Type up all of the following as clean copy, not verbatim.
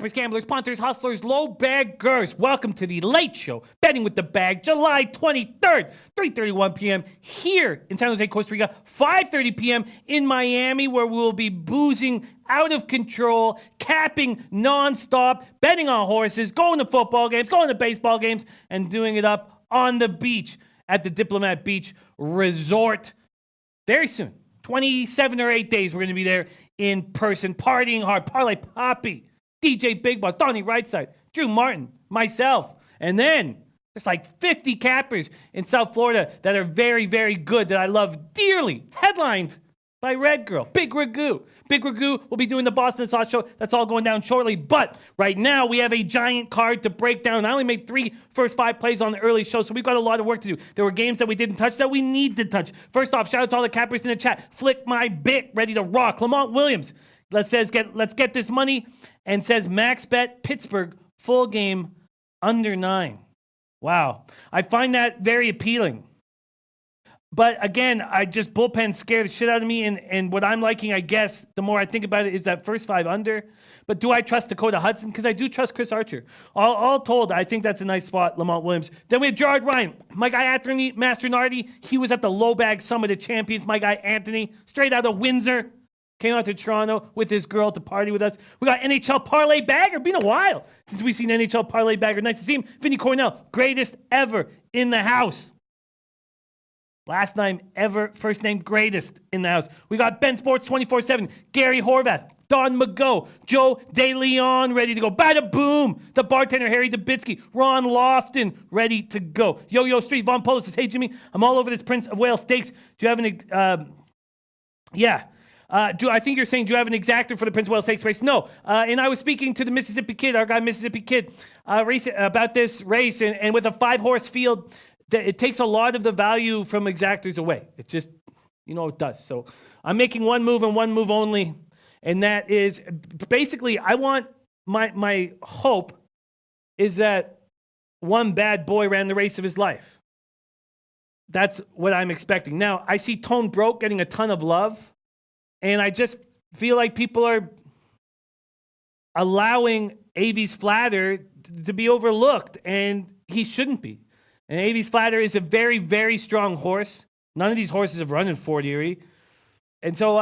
Cappers, gamblers, punters, hustlers, lobaggers. Welcome to the Late Show, Betting with the Bag, July 23rd, 3:31 p.m. here in San Jose, Costa Rica, 5:30 p.m. in Miami, where we will be boozing out of control, capping nonstop, betting on horses, going to football games, going to baseball games, and doing it up on the beach at the Diplomat Beach Resort very soon. 27 or 8 days, we're going to be there in person, partying hard. Parlay Poppy, DJ Big Boss, Donnie Rightside, Drew Martin, myself. And then there's like 50 cappers in South Florida that are very, very good that I love dearly. Headlined by Red Girl, Big Ragu. Big Ragu will be doing the Boston Sauce Show. That's all going down shortly. But right now, we have a giant card to break down. I only made 3 first 5 plays on the early show, so we've got a lot of work to do. There were games that we didn't touch that we need to touch. First off, shout out to all the cappers in the chat. Flick my bit, ready to rock. Lamont Williams, let's get this money, and says max bet Pittsburgh full game under 9. Wow, I find that very appealing. But again, I just bullpen scared the shit out of me. And what I'm liking, I guess, the more I think about it, is that first 5 under. But do I trust Dakota Hudson? Because I do trust Chris Archer. All told, I think that's a nice spot, Lamont Williams. Then we have Gerard Ryan. My guy Anthony Mastronardi. He was at the Low Bag Summit of Champions. My guy Anthony, straight out of Windsor. Came out to Toronto with his girl to party with us. We got NHL Parlay Bagger. Been a while since we've seen NHL Parlay Bagger. Nice to see him. Vinny Cornell, greatest ever in the house. Last name ever, first name greatest in the house. We got Ben Sports 24/7, Gary Horvath, Don McGough, Joe DeLeon ready to go. Bada boom, the bartender Harry Dubitsky, Ron Lofton ready to go. Yo-Yo Street, Von Polo says, hey Jimmy, I'm all over this Prince of Wales Stakes. Do you have an, I think you're saying, do you have an exactor for the Prince of Wales Stakes race? No. And I was speaking to the Mississippi Kid, our guy Mississippi Kid, about this race, and with a 5-horse field, it takes a lot of the value from exactors away. It just, it does. So I'm making one move and one move only. And that is basically, I want my hope is that one bad boy ran the race of his life. That's what I'm expecting. Now, I see Tone Broke getting a ton of love. And I just feel like people are allowing Avies Flatter to be overlooked. And he shouldn't be. And Avies Flatter is a very, very strong horse. None of these horses have run in Fort Erie. And so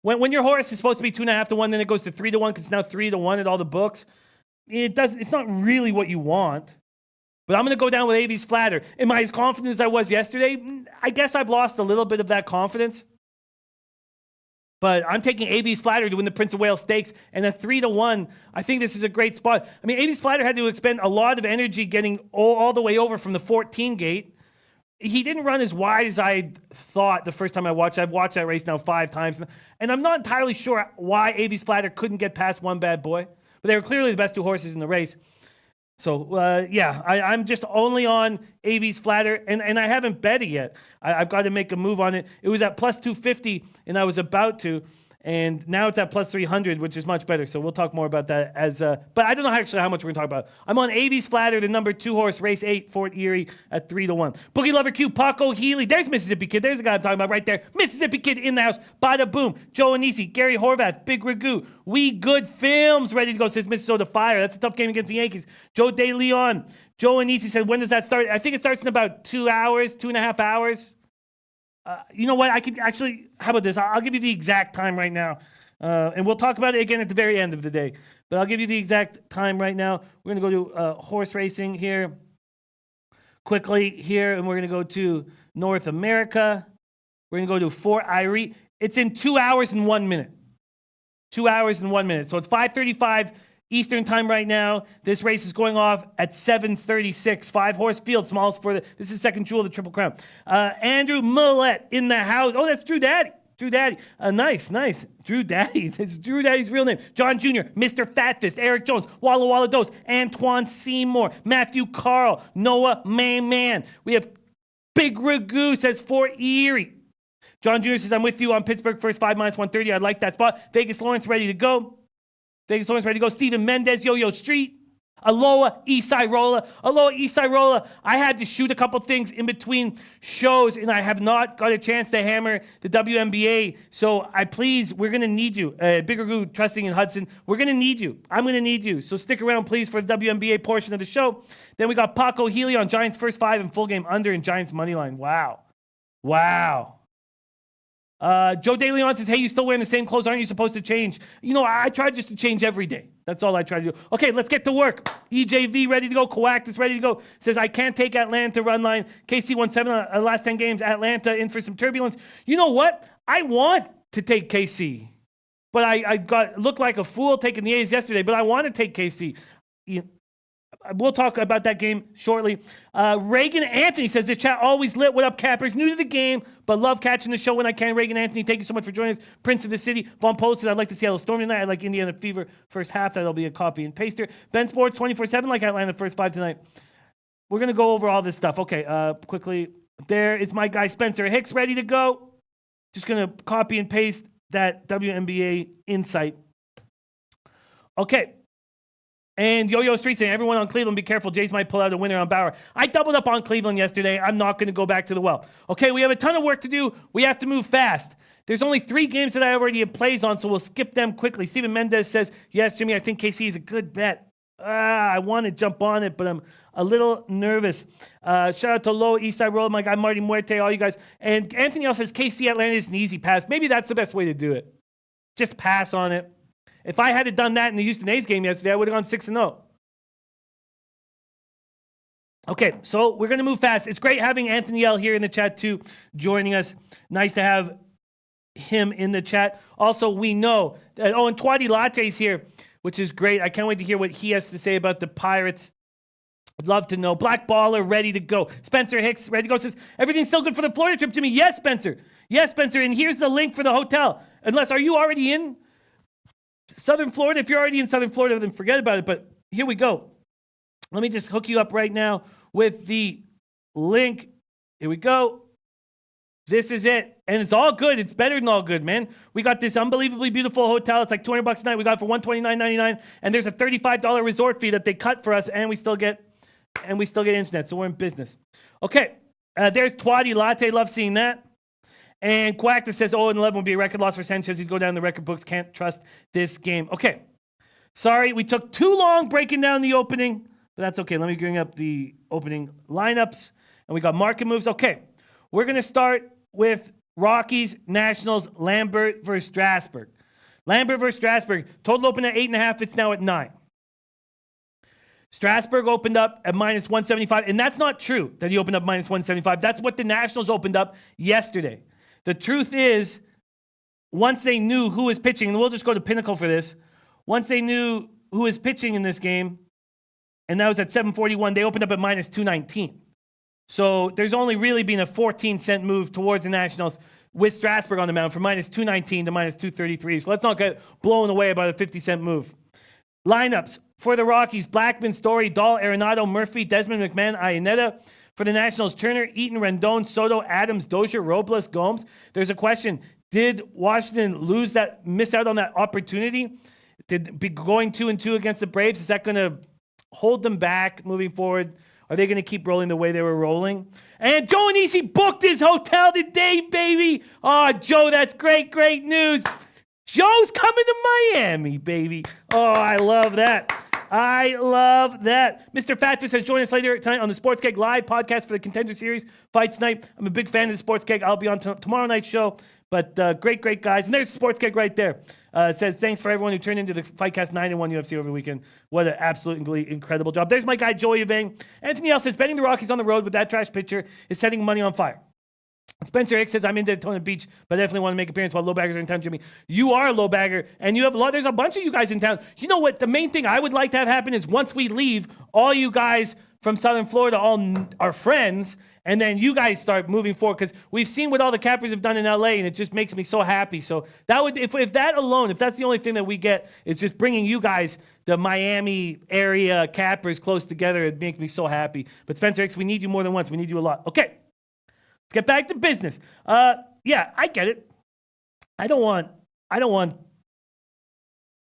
when your horse is supposed to be 2.5 to 1, then it goes to 3 to 1 because it's now 3 to 1 at all the books. It's not really what you want. But I'm going to go down with Avies Flatter. Am I as confident as I was yesterday? I guess I've lost a little bit of that confidence. But I'm taking Avies Flatter to win the Prince of Wales Stakes. And at 3 to 1, I think this is a great spot. I mean, Avies Flatter had to expend a lot of energy getting all the way over from the 14 gate. He didn't run as wide as I thought the first time I watched it. I've watched that race now 5 times. And I'm not entirely sure why Avies Flatter couldn't get past one bad boy. But they were clearly the best 2 horses in the race. So, I'm just only on Avies Flatter, and I haven't bet it yet. I've got to make a move on it. It was at plus 250, and I was about to, and now it's at plus 300, which is much better. So we'll talk more about that but I don't know actually how much we're going to talk about. I'm on Avies Flatter, the number 2 horse, race 8, Fort Erie at 3 to 1. Boogie Lover Q, Paco Healy. There's Mississippi Kid. There's the guy I'm talking about right there. Mississippi Kid in the house. Bada boom. Joe Anisi, Gary Horvath, Big Ragu. We Good Films ready to go, says Minnesota Fire. That's a tough game against the Yankees. Joe DeLeon. Joe Anisi said, when does that start? I think it starts in about 2 hours, 2.5 hours. You know what? I could actually, how about this? I'll give you the exact time right now. And we'll talk about it again at the very end of the day. But I'll give you the exact time right now. We're going to go to horse racing here quickly here. And we're going to go to North America. We're going to go to Fort Erie. It's in 2 hours and 1 minute. 2 hours and 1 minute. So it's 5:35 Eastern time right now. This race is going off at 7:36. 5-horse field, smallest for this is second jewel of the Triple Crown. Andrew Millett in the house. Oh, that's Drew Daddy. Drew Daddy. Nice. Drew Daddy. That's Drew Daddy's real name. John Jr., Mr. Fatfist, Eric Jones, Walla Walla Dose, Antoine Seymour, Matthew Carl, Noah Man. We have Big Ragu, says Fort Erie. John Jr. says, I'm with you on Pittsburgh first 5 minus 130. I like that spot. Vegas Lawrence ready to go. Stephen Mendez, Yo-Yo Street. Aloha, Eastside Rolla. Aloha, Eastside Rolla. I had to shoot a couple things in between shows, and I have not got a chance to hammer the WNBA. So we're going to need you. Bigger Goo, trusting in Hudson. We're going to need you. I'm going to need you. So stick around, please, for the WNBA portion of the show. Then we got Paco Healy on Giants first 5 and full game under and Giants money line. Wow. Joe DeLeon says, hey, you still wearing the same clothes? Aren't you supposed to change? I try just to change every day. That's all I try to do. Okay, let's get to work. EJV ready to go. Coactus ready to go. Says, I can't take Atlanta run line. KC won 7 last 10 games. Atlanta in for some turbulence. You know what? I want to take KC. But I looked like a fool taking the A's yesterday. But I want to take KC. We'll talk about that game shortly. Reagan Anthony says, the chat always lit. What up, Cappers? New to the game, but love catching the show when I can. Reagan Anthony, thank you so much for joining us. Prince of the City. Von posted, I'd like to Seattle Storm tonight. I'd like Indiana Fever first half. That'll be a copy and paster. Ben Sports 24/7 like Atlanta first 5 tonight. We're going to go over all this stuff. Okay, quickly. There is my guy Spencer Hicks ready to go. Just going to copy and paste that WNBA insight. Okay. And Yo-Yo Street saying, everyone on Cleveland, be careful. Jays might pull out a winner on Bauer. I doubled up on Cleveland yesterday. I'm not going to go back to the well. Okay, we have a ton of work to do. We have to move fast. There's only 3 games that I already have plays on, so we'll skip them quickly. Steven Mendez says, yes, Jimmy, I think KC is a good bet. I want to jump on it, but I'm a little nervous. Shout out to Low Eastside Road, my guy Marty Muerte, all you guys. And Anthony else says, KC Atlanta is an easy pass. Maybe that's the best way to do it. Just pass on it. If I had done that in the Houston A's game yesterday, I would have gone 6-0. Okay, so we're going to move fast. It's great having Anthony L here in the chat too, joining us. Nice to have him in the chat. Also, we know that, and Twadi Latte's here, which is great. I can't wait to hear what he has to say about the Pirates. I'd love to know. Black Baller ready to go. Spencer Hicks ready to go. Says, everything's still good for the Florida trip, Jimmy. Yes, Spencer. Yes, Spencer. And here's the link for the hotel. Are you already in Southern Florida? If you're already in Southern Florida, then forget about it. But here we go. Let me just hook you up right now with the link. Here we go. This is it. And it's all good. It's better than all good, man. We got this unbelievably beautiful hotel. It's like $200 a night. We got it for $129.99. And there's a $35 resort fee that they cut for us. And we still get internet. So we're in business. Okay. There's Twadi Latte. Love seeing that. And Quacta says 0-11 will be a record loss for Sanchez. He's go down the record books. Can't trust this game. Okay. Sorry, we took too long breaking down the opening, but that's okay. Let me bring up the opening lineups. And we got market moves. Okay. We're going to start with Rockies, Nationals, Lambert versus Strasburg. Lambert versus Strasburg. Total opened at 8.5. It's now at 9. Strasburg opened up at minus 175. And that's not true that he opened up minus 175. That's what the Nationals opened up yesterday. The truth is, once they knew who was pitching, and we'll just go to Pinnacle for this. Once they knew who was pitching in this game, and that was at 741, they opened up at minus 219. So there's only really been a 14-cent move towards the Nationals with Strasburg on the mound from minus 219 to minus 233. So let's not get blown away by the 50-cent move. Lineups for the Rockies: Blackman, Story, Dahl, Arenado, Murphy, Desmond McMahon, Iannetta. For the Nationals, Turner, Eaton, Rendon, Soto, Adams, Dozier, Robles, Gomes. There's a question. Did Washington miss out on that opportunity? Did be going 2-2 against the Braves? Is that going to hold them back moving forward? Are they going to keep rolling the way they were rolling? And Joe Anisi booked his hotel today, baby. Oh, Joe, that's great, great news. Joe's coming to Miami, baby. Oh, I love that. I love that. Mr. Fatfish says, join us later tonight on the Sports Keg Live podcast for the Contender Series Fights Night. I'm a big fan of the Sports Keg. I'll be on tomorrow night's show. But great, great guys. And there's the Sports Keg right there. Says, thanks for everyone who turned into the Fightcast 9-1 UFC over the weekend. What an absolutely incredible job. There's my guy, Joey Evang. Anthony L says, betting the Rockies on the road with that trash pitcher is setting money on fire. Spencer Hicks says, I'm in Daytona Beach, but I definitely want to make an appearance while lobaggers are in town, Jimmy. You are a lobagger, and you have there's a bunch of you guys in town. You know what? The main thing I would like to have happen is once we leave, all you guys from Southern Florida all are friends, and then you guys start moving forward, because we've seen what all the Cappers have done in LA, and it just makes me so happy. So that would, if that alone, if that's the only thing that we get, is just bringing you guys, the Miami area Cappers, close together, it makes me so happy. But Spencer Hicks, we need you more than once. We need you a lot. Okay. Let's get back to business. Yeah, I get it. I don't want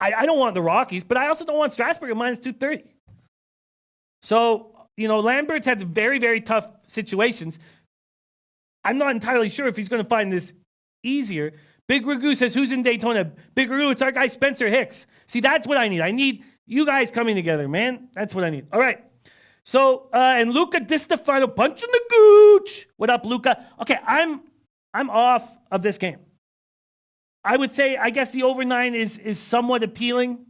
the Rockies, but I also don't want Strasburg at minus 230. So, Lambert's had very, very tough situations. I'm not entirely sure if he's going to find this easier. Big Ragu says, who's in Daytona? Big Ragu, it's our guy Spencer Hicks. See, that's what I need. I need you guys coming together, man. That's what I need. All right. So, and Luca DiStefano punching the gooch. What up, Luca? Okay, I'm off of this game. I would say, I guess the over 9 is somewhat appealing.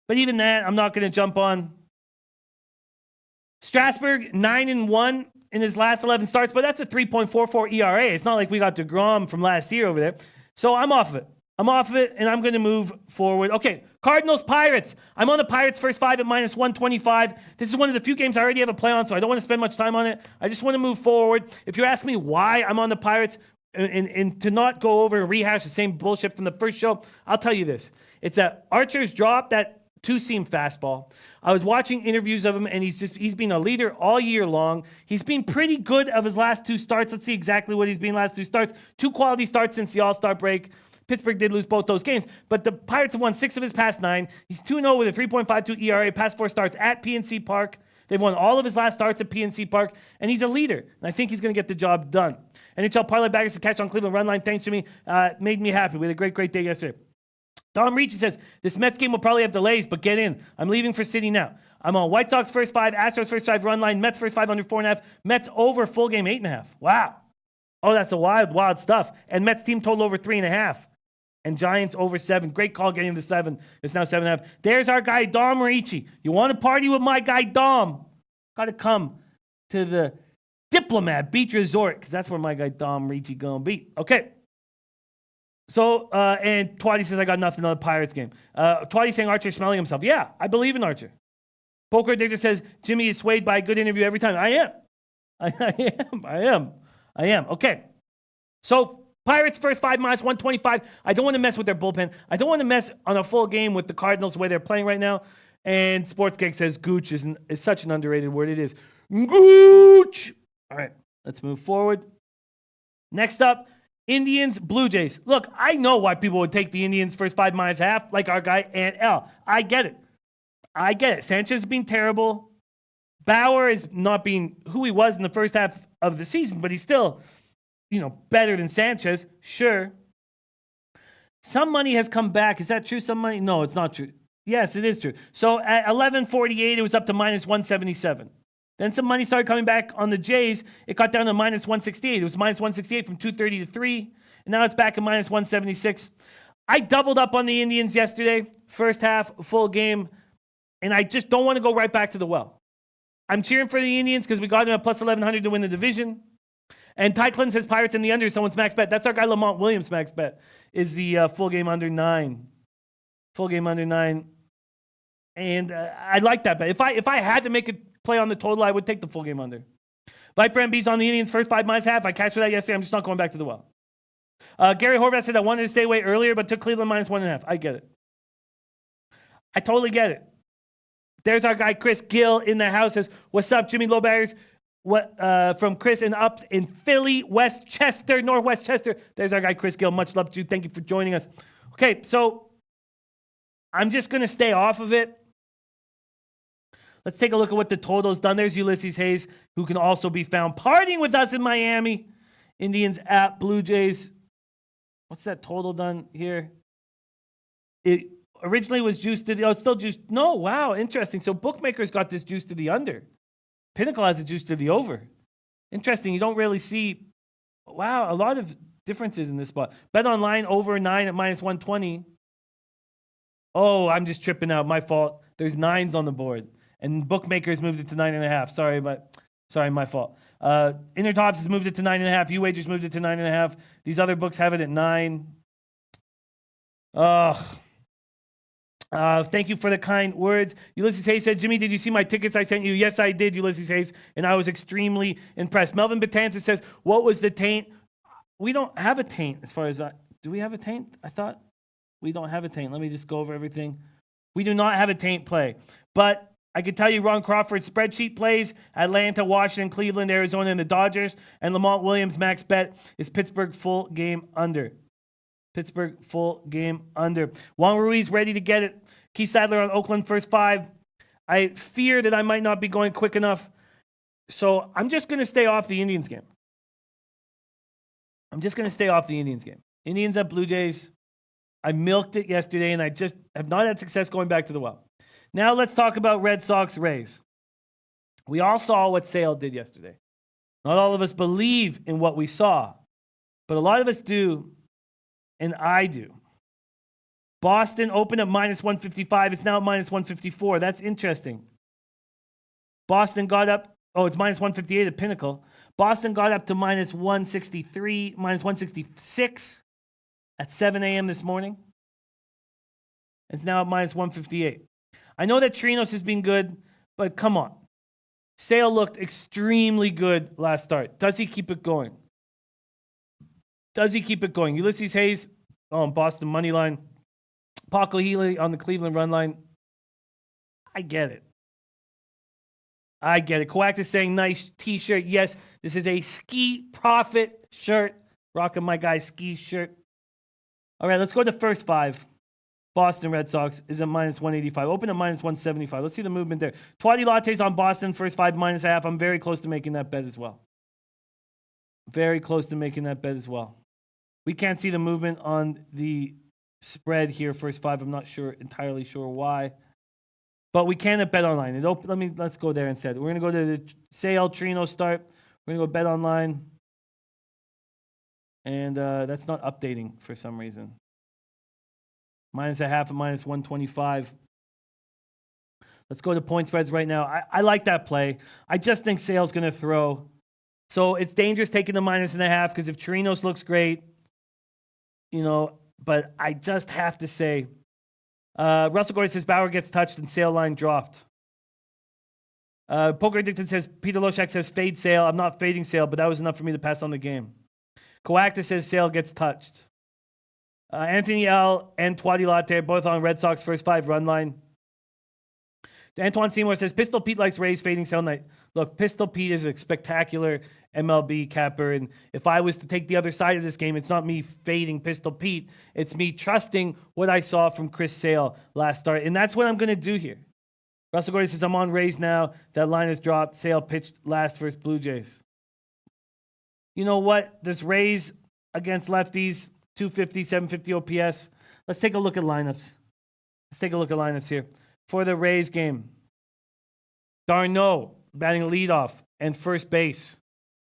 But even that, I'm not going to jump on. Strasburg, 9-1 in his last 11 starts, but that's a 3.44 ERA. It's not like we got DeGrom from last year over there. So I'm off of it. And I'm going to move forward. Okay, Cardinals, Pirates. I'm on the Pirates first 5 at -125. This is one of the few games I already have a play on, so I don't want to spend much time on it. I just want to move forward. If you ask me why I'm on the Pirates, and to not go over and rehash the same bullshit from the first show, I'll tell you this. It's that Archer's dropped that two-seam fastball. I was watching interviews of him, and he's been a leader all year long. He's been pretty good of his last 2 starts. Let's see exactly what he's been last 2 starts. 2 quality starts since the All-Star break. Pittsburgh did lose both those games, but the Pirates have won 6 of his past 9. He's 2-0 with a 3.52 ERA, past 4 starts at PNC Park. They've won all of his last starts at PNC Park, and he's a leader. And I think he's going to get the job done. NHL Parlay Baggers to catch on Cleveland run line. Thanks to me. Made me happy. We had a great, great day yesterday. Tom Ricci says, this Mets game will probably have delays, but get in. I'm leaving for City now. I'm on White Sox first 5, Astros first 5 run line, Mets first 5 under 4.5, Mets over full game 8.5. Wow. Oh, that's a wild, wild stuff. And Mets team total over 3.5. And Giants over 7. Great call getting to 7. It's now 7.5. There's our guy, Dom Ricci. You want to party with my guy, Dom? Got to come to the Diplomat Beach Resort, because that's where my guy, Dom Ricci, going to be. Okay. So, and Twatty says, I got nothing on the Pirates game. Twatty saying Archer smelling himself. Yeah, I believe in Archer. Poker Addictor says, Jimmy is swayed by a good interview every time. I am. Okay. So, Pirates first 5 -125. I don't want to mess with their bullpen. I don't want to mess on a full game with the Cardinals the way they're playing right now. And SportsGeek says gooch is such an underrated word. It is. Gooch. All right, let's move forward. Next up, Indians, Blue Jays. Look, I know why people would take the Indians first 5 -1/2, like our guy Ant L. I get it. Sanchez has been terrible. Bauer is not being who he was in the first half of the season, but he's still, better than Sanchez. Sure. Some money has come back. Is that true? Some money? No, it's not true. Yes, it is true. So at 11.48, it was up to -177. Then some money started coming back on the Jays. It got down to -168. It was -168 from 230 to 3. And now it's back at -176. I doubled up on the Indians yesterday. First half, full game. And I just don't want to go right back to the well. I'm cheering for the Indians because we got them at plus 1,100 to win the division. And Ty Clinton says Pirates in the under. Someone's max bet. That's our guy Lamont Williams' max bet. Is the full game under 9. Full game under 9. And I like that bet. If I had to make a play on the total, I would take the full game under. Viper MB's on the Indians first 5 -1/2. I cashed for that yesterday. I'm just not going back to the well. Gary Horvath said I wanted to stay away earlier, but took Cleveland -1.5. I get it. I totally get it. There's our guy Chris Gill in the house. Says, what's up, Jimmy Lobaggers? What from Chris and up in Philly, Westchester, Northwest Chester. There's our guy Chris Gill. Much love to you. Thank you for joining us. Okay, so I'm just going to stay off of it. Let's take a look at what the total's done. There's Ulysses Hayes, who can also be found partying with us in Miami. Indians at Blue Jays. What's that total done here? It originally was juiced to the... Oh, it's still juiced. No, wow, interesting. So bookmakers got this juice to the under. Pinnacle has it juiced to the over. Interesting. You don't really see... Wow, a lot of differences in this spot. Bet online over 9 at -120. Oh, I'm just tripping out. My fault. There's 9s on the board. And bookmakers moved it to 9.5. Sorry, my fault. Intertops has moved it to 9.5. UWagers moved it to 9.5. These other books have it at 9. Thank you for the kind words. Ulysses Hayes said, Jimmy, did you see my tickets I sent you? Yes, I did, Ulysses Hayes, and I was extremely impressed. Melvin Batanza says, what was the taint? We don't have a taint as far as that. Do we have a taint? I thought we don't have a taint. Let me just go over everything. We do not have a taint play. But I can tell you Ron Crawford's spreadsheet plays Atlanta, Washington, Cleveland, Arizona, and the Dodgers. And Lamont Williams' max bet is Pittsburgh full game under. Pittsburgh full game under. Juan Ruiz ready to get it. Keith Sadler on Oakland first 5. I fear that I might not be going quick enough. So I'm just going to stay off the Indians game. Indians at Blue Jays. I milked it yesterday, and I just have not had success going back to the well. Now let's talk about Red Sox Rays. We all saw what Sale did yesterday. Not all of us believe in what we saw, but a lot of us do, and I do. Boston opened at minus 155. It's now at minus 154. That's interesting. Boston got up. Oh, it's minus 158 at Pinnacle. Boston got up to minus 163, minus 166 at 7 a.m. this morning. It's now at minus 158. I know that Trinos has been good, but come on. Sale looked extremely good last start. Does he keep it going? Ulysses Hayes on Boston money line. Paco Healy on the Cleveland run line. I get it. Coact is saying nice t-shirt. Yes, this is a Ski Profit shirt. Rocking my guy's ski shirt. All right, let's go to first five. Boston Red Sox is at minus 185. Open at minus 175. Let's see the movement there. Twatty Lattes on Boston, first five minus a half. I'm very close to making that bet as well. We can't see the movement on the spread here, first five. I'm not entirely sure why. But we can at Bet Online. Let's go there instead. We're going to go to the Sale Trino start. We're going to go Bet Online. And that's not updating for some reason. Minus a half and minus 125. Let's go to point spreads right now. I like that play. I just think Sale's going to throw. So it's dangerous taking the minus and a half because if Chirinos looks great, but I just have to say, Russell Gordon says Bauer gets touched and Sale line dropped. Poker Addicted says, Peter Loshak says fade Sale. I'm not fading Sale, but that was enough for me to pass on the game. Coactus says Sale gets touched. Anthony L. and Twatty Latte both on Red Sox first five run line. Antoine Seymour says Pistol Pete likes Rays fading Sale night. Look, Pistol Pete is a spectacular MLB capper, and if I was to take the other side of this game, it's not me fading Pistol Pete. It's me trusting what I saw from Chris Sale last start, and that's what I'm going to do here. Russell Gordon says I'm on Rays now. That line has dropped. Sale pitched last versus Blue Jays. You know what? This Rays against lefties, 250, 750 OPS. Let's take a look at lineups here. For the Rays game, Darno batting leadoff and first base.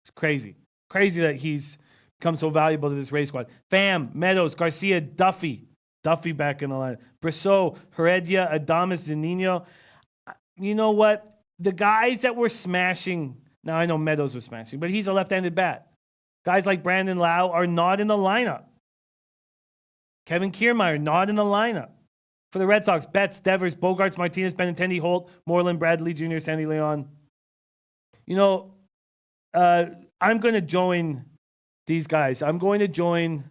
It's crazy. Crazy that he's become so valuable to this Rays squad. Pham, Meadows, Garcia, Duffy. Duffy back in the line. Brissot, Heredia, Adames, Zunino. You know what? The guys that were smashing, now I know Meadows was smashing, but he's a left-handed bat. Guys like Brandon Lau are not in the lineup. Kevin Kiermaier, not in the lineup. For the Red Sox, Betts, Devers, Bogarts, Martinez, Benintendi, Holt, Moreland, Bradley Jr., Sandy Leon. I'm going to join these guys. I'm going to join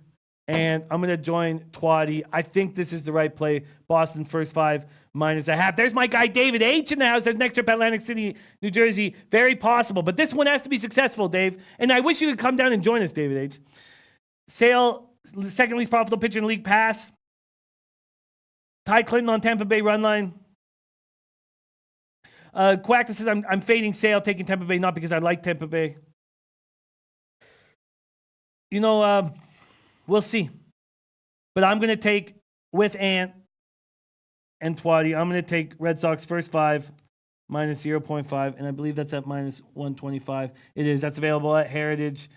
Twatty. I think this is the right play. Boston first five minus a half. There's my guy David H in the house. Says next trip Atlantic City, New Jersey. Very possible. But this one has to be successful, Dave. And I wish you could come down and join us, David H. Sale, second least profitable pitcher in the league, pass. Ty Clinton on Tampa Bay run line. Quack says I'm fading Sale, taking Tampa Bay, not because I like Tampa Bay. We'll see. But I'm going to take, with Ant and Twatty, I'm going to take Red Sox first five minus 0.5, and I believe that's at minus 125. It is. That's available at Heritage,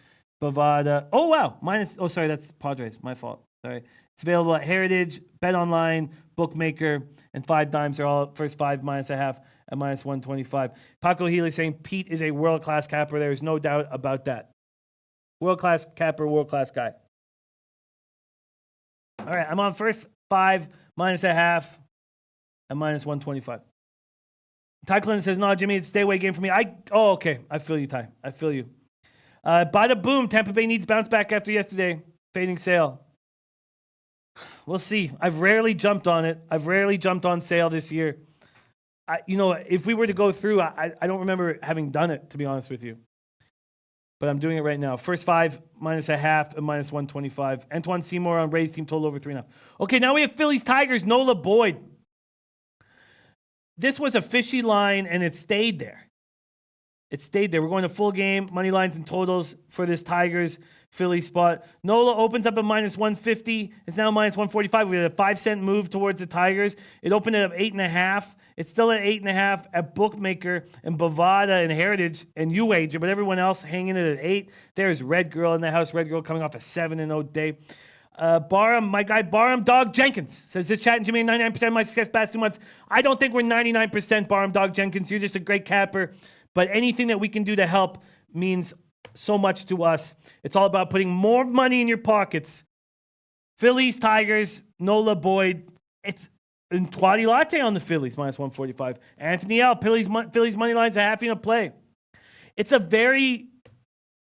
Bovada. Oh, wow. That's Padres. My fault. Sorry. It's available at Heritage, Bet Online, Bookmaker, and 5 Dimes are all first five minus a half at minus 125. Paco Healy saying Pete is a world-class capper. There is no doubt about that. World-class capper, world-class guy. All right, I'm on first five minus a half at minus 125. Ty Clinton says, no, Jimmy, it's a stay away game for me. Okay. I feel you, Ty. I feel you. Bada boom. Tampa Bay needs bounce back after yesterday. Fading Sale. We'll see. I've rarely jumped on it. I've rarely jumped on Sale this year. If we were to go through, I don't remember having done it, to be honest with you. But I'm doing it right now. First five minus a half and minus 125. Antoine Seymour on Rays team total over 3.5. Okay, now we have Phillies Tigers. Nola Boyd. this was a fishy line, and it stayed there. It stayed there. We're going to full game, money lines and totals for this Tigers Philly spot. NOLA opens up at minus 150. It's now minus 145. We had a 5-cent move towards the Tigers. It opened at 8.5. It's still at 8.5 at Bookmaker and Bovada and Heritage and UWager, but everyone else hanging it at 8. There's Red Girl in the house. Red Girl coming off a 7-0 day. Barham, my guy Barham Dog Jenkins says this chat and Jimmy 99% of my success past 2 months. I don't think we're 99% Barham Dog Jenkins. You're just a great capper. But anything that we can do to help means so much to us. It's all about putting more money in your pockets. Phillies, Tigers, Nola Boyd. It's Twatty Latte on the Phillies, minus 145. Anthony L, Phillies money lines, a half unit play. It's a very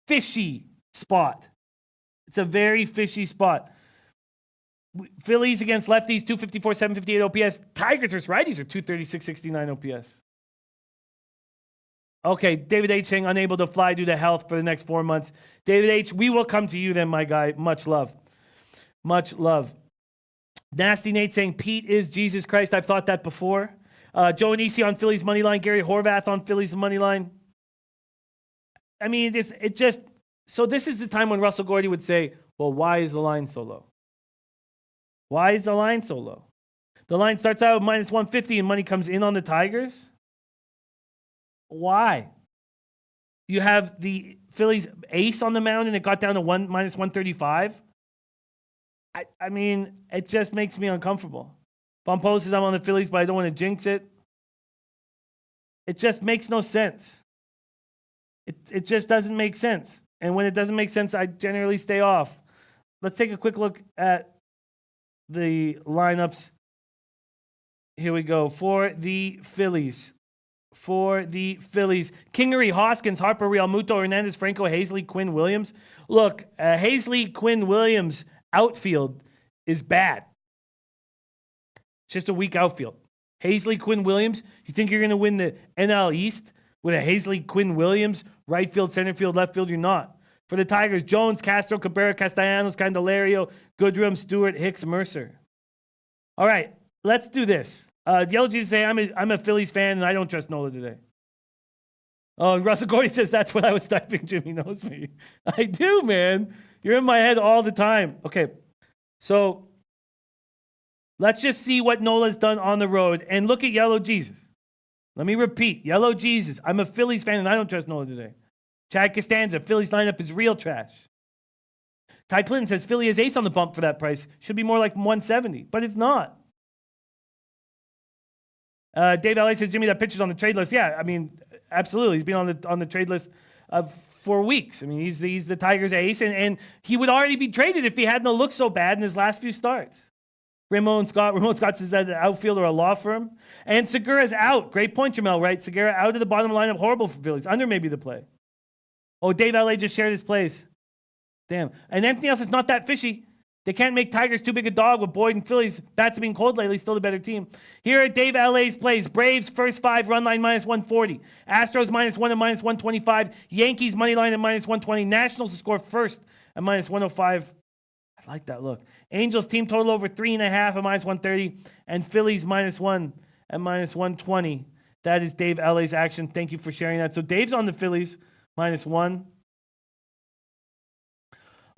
fishy spot. It's a very fishy spot. Phillies against lefties, 254, 758 OPS. Tigers versus righties are 236, 69 OPS. Okay, David H. saying unable to fly due to health for the next 4 months. David H., we will come to you then, my guy. Much love. Much love. Nasty Nate saying Pete is Jesus Christ. I've thought that before. Joe Anisi on Phillies money line. Gary Horvath on Phillies money line. I mean, so this is the time when Russell Gordy would say, well, why is the line so low? Why is the line so low? The line starts out at minus 150 and money comes in on the Tigers. Why? You have the Phillies ace on the mound and it got down to minus 135. I mean, it just makes me uncomfortable. Pompo says I'm on the Phillies, but I don't want to jinx it. It just makes no sense. It just doesn't make sense. And when it doesn't make sense, I generally stay off. Let's take a quick look at the lineups. Here we go. For the Phillies. Kingery, Hoskins, Harper, Realmuto, Hernandez, Franco, Hazley, Quinn, Williams. Look, Hazley, Quinn, Williams outfield is bad. It's just a weak outfield. Hazley, Quinn, Williams. You think you're going to win the NL East with a Hazley, Quinn, Williams, right field, center field, left field? You're not. For the Tigers, Jones, Castro, Cabrera, Castellanos, Candelario, Goodrum, Stewart, Hicks, Mercer. All right, let's do this. Yellow Jesus say I'm a Phillies fan and I don't trust Nola today. Oh, Russell Gordy says that's what I was typing. Jimmy knows me. I do, man. You're in my head all the time. Okay, so let's just see what Nola's done on the road and look at Yellow Jesus. Let me repeat, Yellow Jesus. I'm a Phillies fan and I don't trust Nola today. Chad Costanza, Phillies lineup is real trash. Ty Clinton says Philly is ace on the bump for that price. Should be more like 170, but it's not. Dave L.A. says, Jimmy, that pitcher's on the trade list. Yeah, I mean, absolutely. He's been on the trade list for weeks. I mean, he's the Tigers' ace, and he would already be traded if he hadn't looked so bad in his last few starts. Ramon Scott says that the outfielder a law firm. And Segura's out. Great point, Jamel, right? Segura out of the bottom lineup. Horrible for Phillies. Under maybe the play. Oh, Dave L.A. just shared his plays. Damn. And anything else is not that fishy. They can't make Tigers too big a dog with Boyd and Phillies. Bats have been cold lately, still the better team. Here are Dave L.A.'s plays. Braves, first 5, run line minus 140. Astros, minus 1 and minus 125. Yankees, money line at minus 120. Nationals to score first at minus 105. I like that look. Angels, team total over 3.5 at minus 130. And Phillies, minus 1 at minus 120. That is Dave L.A.'s action. Thank you for sharing that. So Dave's on the Phillies, minus 1.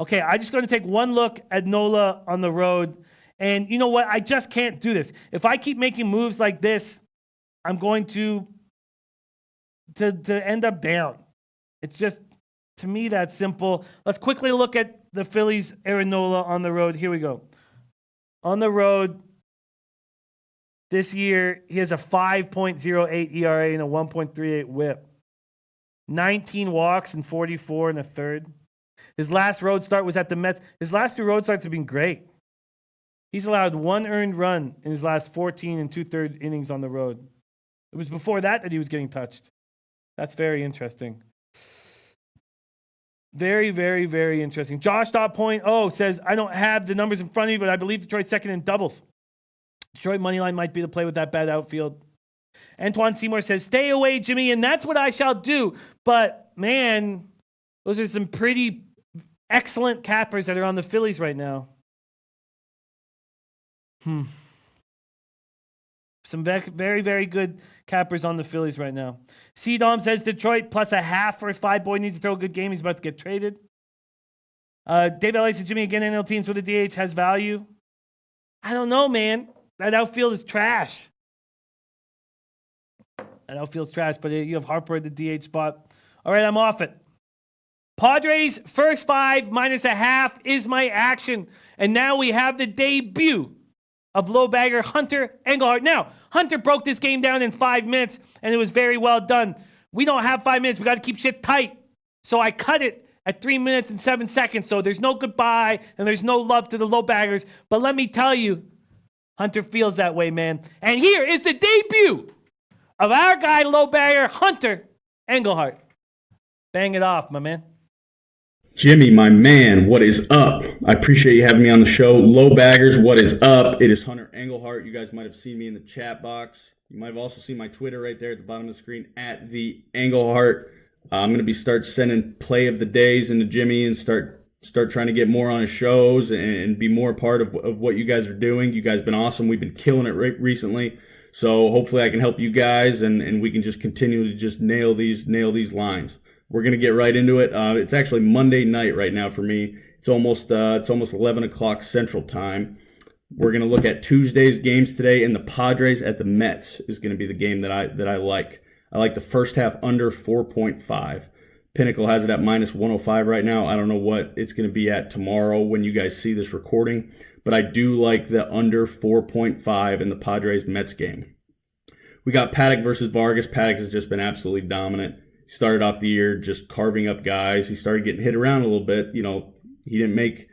Okay, I'm just going to take one look at Nola on the road. And you know what? I just can't do this. If I keep making moves like this, I'm going to end up down. It's just, to me, that simple. Let's quickly look at the Phillies, Aaron Nola on the road. Here we go. On the road this year, he has a 5.08 ERA and a 1.38 whip. 19 walks and 44 in the third. His last road start was at the Mets. His last 2 road starts have been great. He's allowed 1 earned run in his last 14 and 2/3 innings on the road. It was before that he was getting touched. That's very interesting. Very, very, very interesting. Josh.point says, I don't have the numbers in front of me, but I believe Detroit's second in doubles. Detroit money line might be the play with that bad outfield. Antoine Seymour says, stay away, Jimmy, and that's what I shall do. But, man, those are some pretty excellent cappers that are on the Phillies right now. Some very, very good cappers on the Phillies right now. C-Dom says Detroit plus a half. First 5 boy needs to throw a good game. He's about to get traded. David L. says, Jimmy, again, NL teams with a DH has value. I don't know, man. That outfield is trash. That outfield's trash, but you have Harper at the DH spot. All right, I'm off it. Padres, first 5 minus a half is my action. And now we have the debut of low bagger Hunter Engelhardt. Now, Hunter broke this game down in 5 minutes, and it was very well done. We don't have 5 minutes. We got to keep shit tight. So I cut it at 3 minutes and 7 seconds. So there's no goodbye, and there's no love to the low baggers. But let me tell you, Hunter feels that way, man. And here is the debut of our guy, low bagger Hunter Engelhardt. Bang it off, my man. Jimmy, my man, what is up? I appreciate you having me on the show. Low baggers, what is up? It is Hunter Engelhardt. You guys might have seen me in the chat box. You might have also seen my Twitter right there at the bottom of the screen, at the Engelhardt. I'm going to start sending play of the days into Jimmy and start trying to get more on his shows and be more a part of what you guys are doing. You guys have been awesome. We've been killing it recently. So hopefully I can help you guys and we can just continue to just nail these lines. We're going to get right into it. It's actually Monday night right now for me. It's almost 11 o'clock Central Time. We're going to look at Tuesday's games today, and the Padres at the Mets is going to be the game that I like. I like the first half under 4.5. Pinnacle has it at minus 105 right now. I don't know what it's going to be at tomorrow when you guys see this recording, but I do like the under 4.5 in the Padres-Mets game. We got Paddock versus Vargas. Paddock has just been absolutely dominant. He started off the year just carving up guys. He started getting hit around a little bit. You know, he didn't make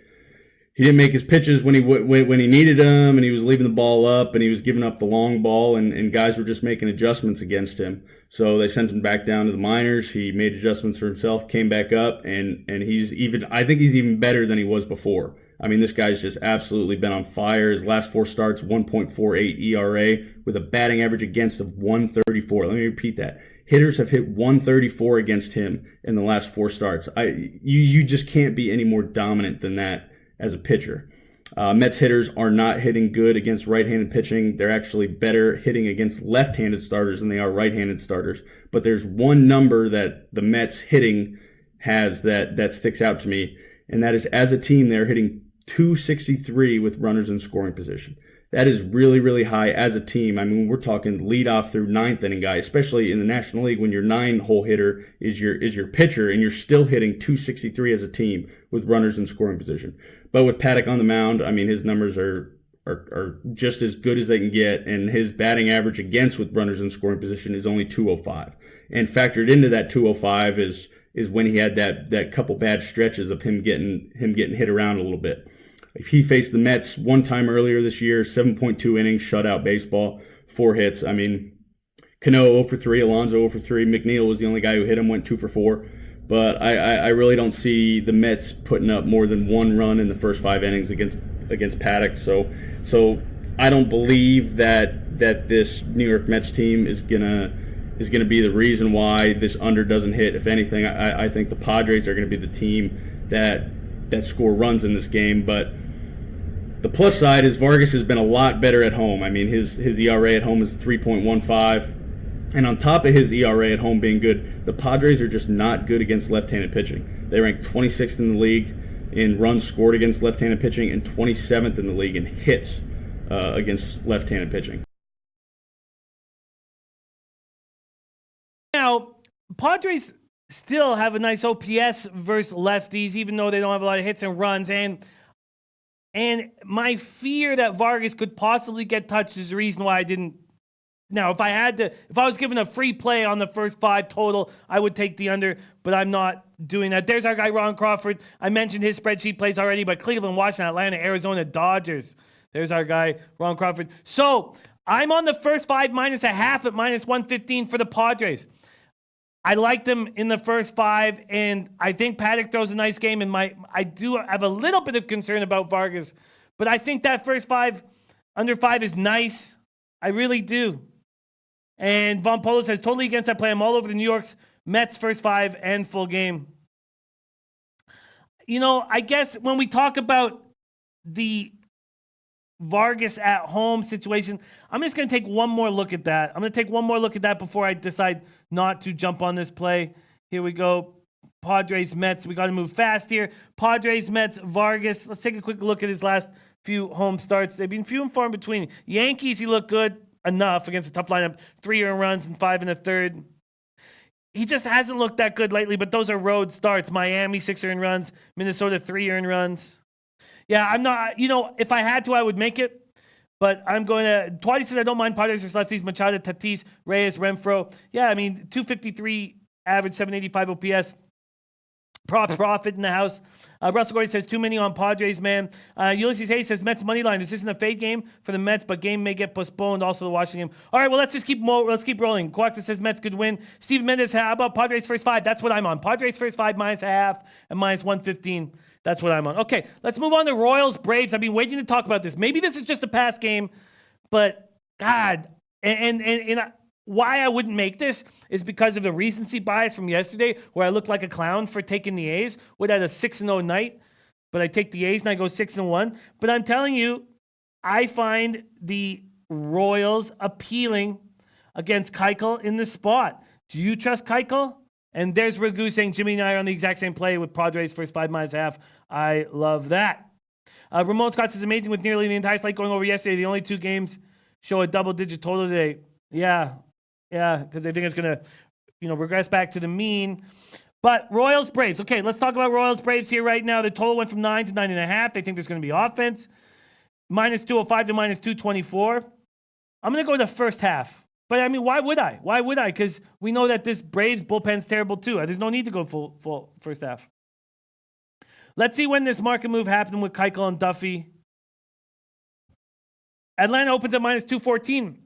his pitches when he needed them, and he was leaving the ball up, and he was giving up the long ball, and guys were just making adjustments against him. So they sent him back down to the minors. He made adjustments for himself, came back up, and I think he's even better than he was before. I mean, this guy's just absolutely been on fire. His last 4 starts, 1.48 ERA with a batting average against of 134. Let me repeat that. Hitters have hit 134 against him in the last 4 starts. You just can't be any more dominant than that as a pitcher. Mets hitters are not hitting good against right-handed pitching. They're actually better hitting against left-handed starters than they are right-handed starters. But there's one number that the Mets hitting has that sticks out to me, and that is as a team they're hitting 263 with runners in scoring position. That is really, really high as a team. I mean, we're talking leadoff through 9th inning guy, especially in the National League when your 9-hole hitter is your pitcher, and you're still hitting 263 as a team with runners in scoring position. But with Paddock on the mound, I mean, his numbers are just as good as they can get, and his batting average against with runners in scoring position is only 205. And factored into that 205 is when he had that couple bad stretches of him getting hit around a little bit. He faced the Mets one time earlier this year, 7.2 innings, shutout baseball, 4 hits. I mean, Cano 0 for 3, Alonso 0 for 3. McNeil was the only guy who hit him, went 2 for 4. But I really don't see the Mets putting up more than 1 run in the first 5 innings against Paddock. So I don't believe that this New York Mets team is gonna be the reason why this under doesn't hit. If anything, I think the Padres are going to be the team that score runs in this game. But the plus side is Vargas has been a lot better at home. I mean, his ERA at home is 3.15. And on top of his ERA at home being good, the Padres are just not good against left-handed pitching. They rank 26th in the league in runs scored against left-handed pitching and 27th in the league in hits against left-handed pitching. Now, Padres still have a nice OPS versus lefties, even though they don't have a lot of hits and runs. And my fear that Vargas could possibly get touched is the reason why I didn't. Now, if I was given a free play on the first 5 total, I would take the under, but I'm not doing that. There's our guy, Ron Crawford. I mentioned his spreadsheet plays already, but Cleveland, Washington, Atlanta, Arizona, Dodgers. There's our guy, Ron Crawford. So I'm on the first 5 minus a half at minus 115 for the Padres. I like them in the first 5, and I think Paddock throws a nice game. And I do have a little bit of concern about Vargas, but I think that first 5, under 5 is nice. I really do. And Von Polo says, totally against that play. I'm all over the New York's Mets first 5 and full game. You know, I guess when we talk about the Vargas at home situation. I'm just going to take one more look at that. I'm going to take one more look at that before I decide not to jump on this play. Here we go. Padres, Mets. We got to move fast here. Padres, Mets, Vargas. Let's take a quick look at his last few home starts. They've been few and far in between. Yankees, he looked good enough against a tough lineup. 3 earned runs and 5 1/3. He just hasn't looked that good lately, but those are road starts. Miami, 6 earned runs. Minnesota, 3 earned runs. Yeah, I'm not, if I had to, I would make it. But I'm going to, Twatty says I don't mind Padres versus lefties, Machado, Tatis, Reyes, Renfro. Yeah, I mean, 253 average, 785 OPS. Profit in the house. Russell Gordon says too many on Padres, man. Ulysses Hayes says Mets money line. This isn't a fade game for the Mets, but game may get postponed. Also the Washington game. All right, well let's just keep rolling. Coacta says Mets could win. Steve Mendez, how about Padres first 5? That's what I'm on. Padres first 5 -0.5 and -115. That's what I'm on. Okay, let's move on to Royals Braves. I've been waiting to talk about this. Maybe this is just a past game, but God, and why I wouldn't make this is because of the recency bias from yesterday where I looked like a clown for taking the A's. Would have a 6-0 night, but I take the A's and I go 6-1. But I'm telling you, I find the Royals appealing against Keuchel in this spot. Do you trust Keuchel? And there's Ragu saying Jimmy and I are on the exact same play with Padres first 5 -0.5. I love that. Ramon Scott says amazing with nearly the entire slate going over yesterday. The only 2 games show a double-digit total today. Yeah, because I think it's going to, regress back to the mean. But Royals Braves. Okay, let's talk about Royals Braves here right now. The total went from 9 to 9.5. They think there's going to be offense. -205 to -224. I'm going to go to the first half. But I mean, why would I? Because we know that this Braves bullpen's terrible too. There's no need to go full first half. Let's see when this market move happened with Keuchel and Duffy. Atlanta opens at -214.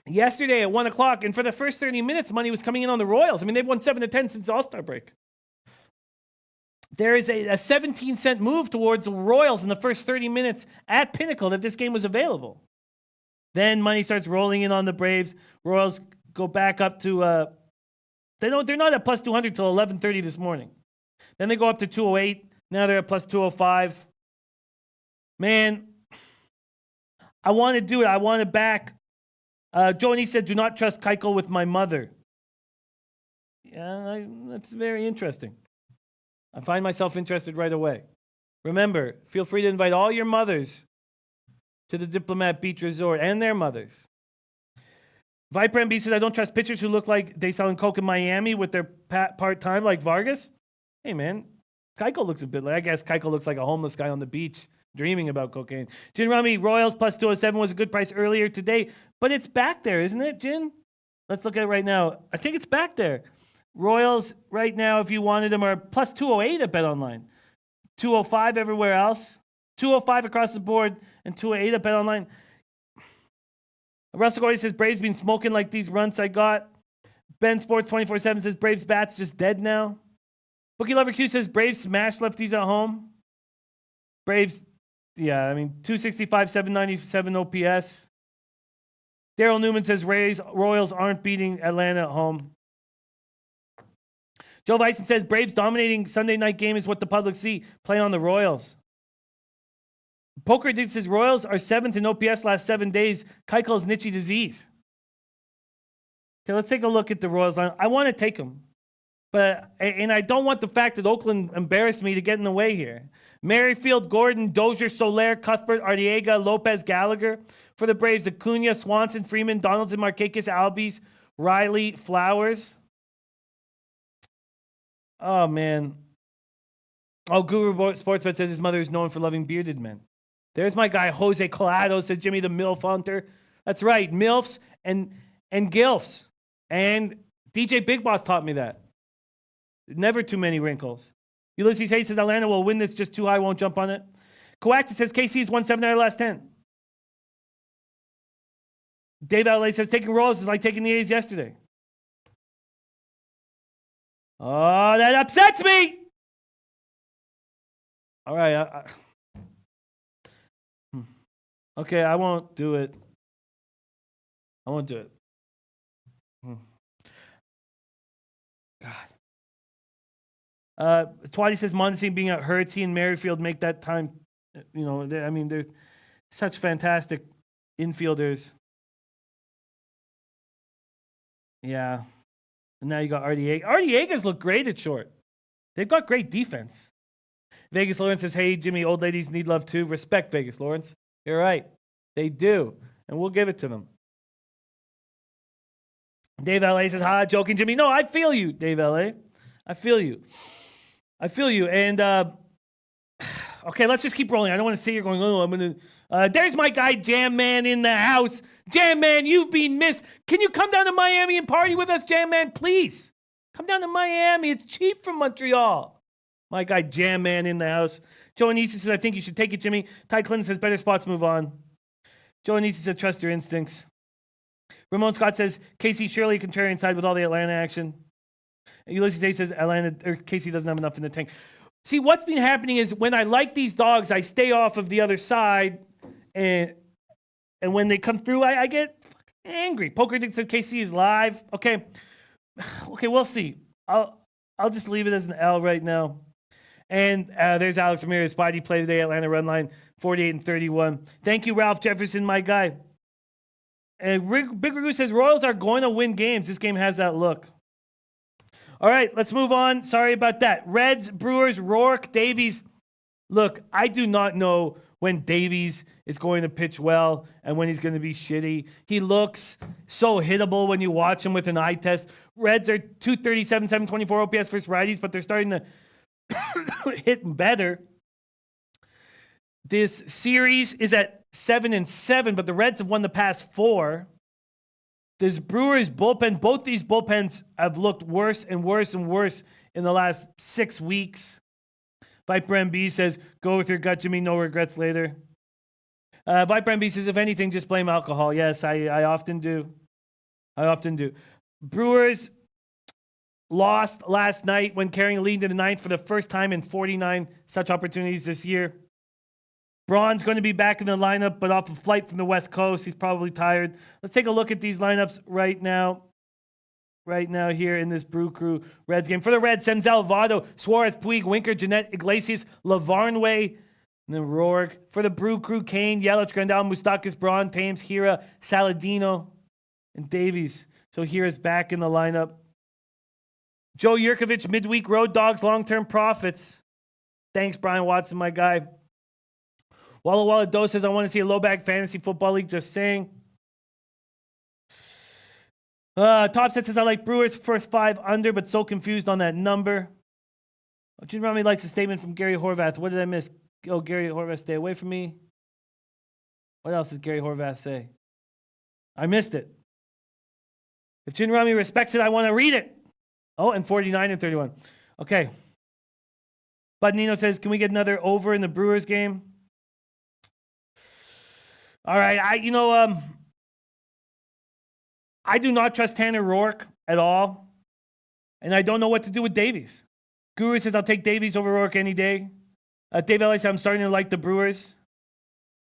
Yesterday at 1 o'clock, and for the first 30 minutes, money was coming in on the Royals. I mean, they've won 7-10 since the All-Star break. There is a 17-cent move towards the Royals in the first 30 minutes at Pinnacle that this game was available. Then money starts rolling in on the Braves. Royals go back up to they're not at plus 200 till 11:30 this morning. Then they go up to 208. Now they're at plus 205. Man, I want to do it. I want to back. Joni said, "Do not trust Keuchel with my mother." Yeah, that's very interesting. I find myself interested right away. Remember, feel free to invite all your mothers to the Diplomat Beach Resort and their mothers. Viper MB says, I don't trust pitchers who look like they selling coke in Miami with their part-time like Vargas. Hey, man, Keuchel looks a bit like, I guess Keuchel looks like a homeless guy on the beach dreaming about cocaine. Jin Rami, Royals plus 207 was a good price earlier today, but it's back there, isn't it, Jin? Let's look at it right now. I think it's back there. Royals right now, if you wanted them, are plus 208 at BetOnline. 205 everywhere else. 205 across the board and 208 at BetOnline. Russell Gordy says, Braves been smoking like these runs I got. Ben Sports 24/7 says, Braves bats just dead now. Bookie Lover Q says, Braves smash lefties at home. Braves, yeah, I mean, 265, 797 OPS. Daryl Newman says, Royals aren't beating Atlanta at home. Joe Vyson says, Braves dominating Sunday night game is what the public see. Play on the Royals. Poker Addict says, Royals are 7th in OPS last 7 days. Keuchel's niche disease. Okay, let's take a look at the Royals. I want to take them. And I don't want the fact that Oakland embarrassed me to get in the way here. Merrifield, Gordon, Dozier, Soler, Cuthbert, Artiega, Lopez, Gallagher. For the Braves, Acuna, Swanson, Freeman, Donaldson, Markakis, Albies, Riley, Flowers. Oh, man. Oh, Guru Sportsbet says his mother is known for loving bearded men. There's my guy, Jose Collado, says Jimmy the MILF Hunter. That's right, MILFs and GILFs. And DJ Big Boss taught me that. Never too many wrinkles. Ulysses Hayes says Atlanta will win this just too high, won't jump on it. Coactus says KC's won 7 out of the last 10. Dave Outlay says taking Royals is like taking the A's yesterday. Oh, that upsets me. All right. Okay, I won't do it. I won't do it. God. Twatty says Mondesi being at Hurts, he and Merrifield make that time. You know, I mean, Such fantastic infielders. Yeah. And now you got Artiegas. Artiegas look great at short. They've got great defense. Vegas Lawrence says, hey, Jimmy, old ladies need love too. Respect, Vegas Lawrence. You're right. They do. And we'll give it to them. Dave L.A. says, joking, Jimmy. No, I feel you, Dave L.A. I feel you. And, okay, let's just keep rolling. I don't want to sit here going, oh, I'm going to... there's my guy, Jam Man, in the house. Jam Man, you've been missed. Can you come down to Miami and party with us, Jam Man? Please. Come down to Miami. It's cheap from Montreal. My guy, Jam Man, in the house. Joe Anisi says, I think you should take it, Jimmy. Ty Clinton says, better spots, move on. Joe Anisi said, trust your instincts. Ramon Scott says, KC surely a contrarian side with all the Atlanta action. And Ulysses A says, KC doesn't have enough in the tank. See, what's been happening is when I like these dogs, I stay off of the other side. And when they come through, I get angry. Poker Dick says, KC is live. Okay, we'll see. I'll just leave it as an L right now. And there's Alex Ramirez. Spidey play today, Atlanta run line, 48-31. Thank you, Ralph Jefferson, my guy. And Big Ragoo says, Royals are going to win games. This game has that look. All right, let's move on. Sorry about that. Reds, Brewers, Rourke, Davies. Look, I do not know when Davies is going to pitch well and when he's going to be shitty. He looks so hittable when you watch him with an eye test. Reds are 237, 724 OPS versus righties, but they're starting to hit better. This series is at 7-7, but the Reds have won the past 4. This Brewers bullpen, both these bullpens have looked worse and worse and worse in the last 6 weeks. Viper MB says, go with your gut, Jimmy, no regrets later. Viper MB says, if anything, just blame alcohol. Yes, I often do. Brewers lost last night when carrying a lead to the 9th for the first time in 49 such opportunities this year. Braun's going to be back in the lineup, but off a flight from the West Coast. He's probably tired. Let's take a look at these lineups right now. Right now here in this Brew Crew Reds game. For the Reds, Senzel, Votto, Suarez, Puig, Winker, Jeanette, Iglesias, Lavarnway, and then Rourke. For the Brew Crew, Kane, Yelich, Grandal, Moustakas, Braun, Thames, Hira, Saladino, and Davies. So Hira's back in the lineup. Joe Yurkovich, midweek road dogs, long-term profits. Thanks, Brian Watson, my guy. Walla Walla Doe says, I want to see a low-bag fantasy football league, just saying. Top Set says, I like Brewers first 5 under, but so confused on that number. Jim Rami likes a statement from Gary Horvath. What did I miss? Oh, Gary Horvath, stay away from me. What else did Gary Horvath say? I missed it. If Jim Rami respects it, I want to read it. Oh, and 49-31. Okay. Bud Nino says, can we get another over in the Brewers game? All right, I do not trust Tanner Rourke at all, and I don't know what to do with Davies. Guru says, I'll take Davies over Rourke any day. Dave Ellis says, I'm starting to like the Brewers.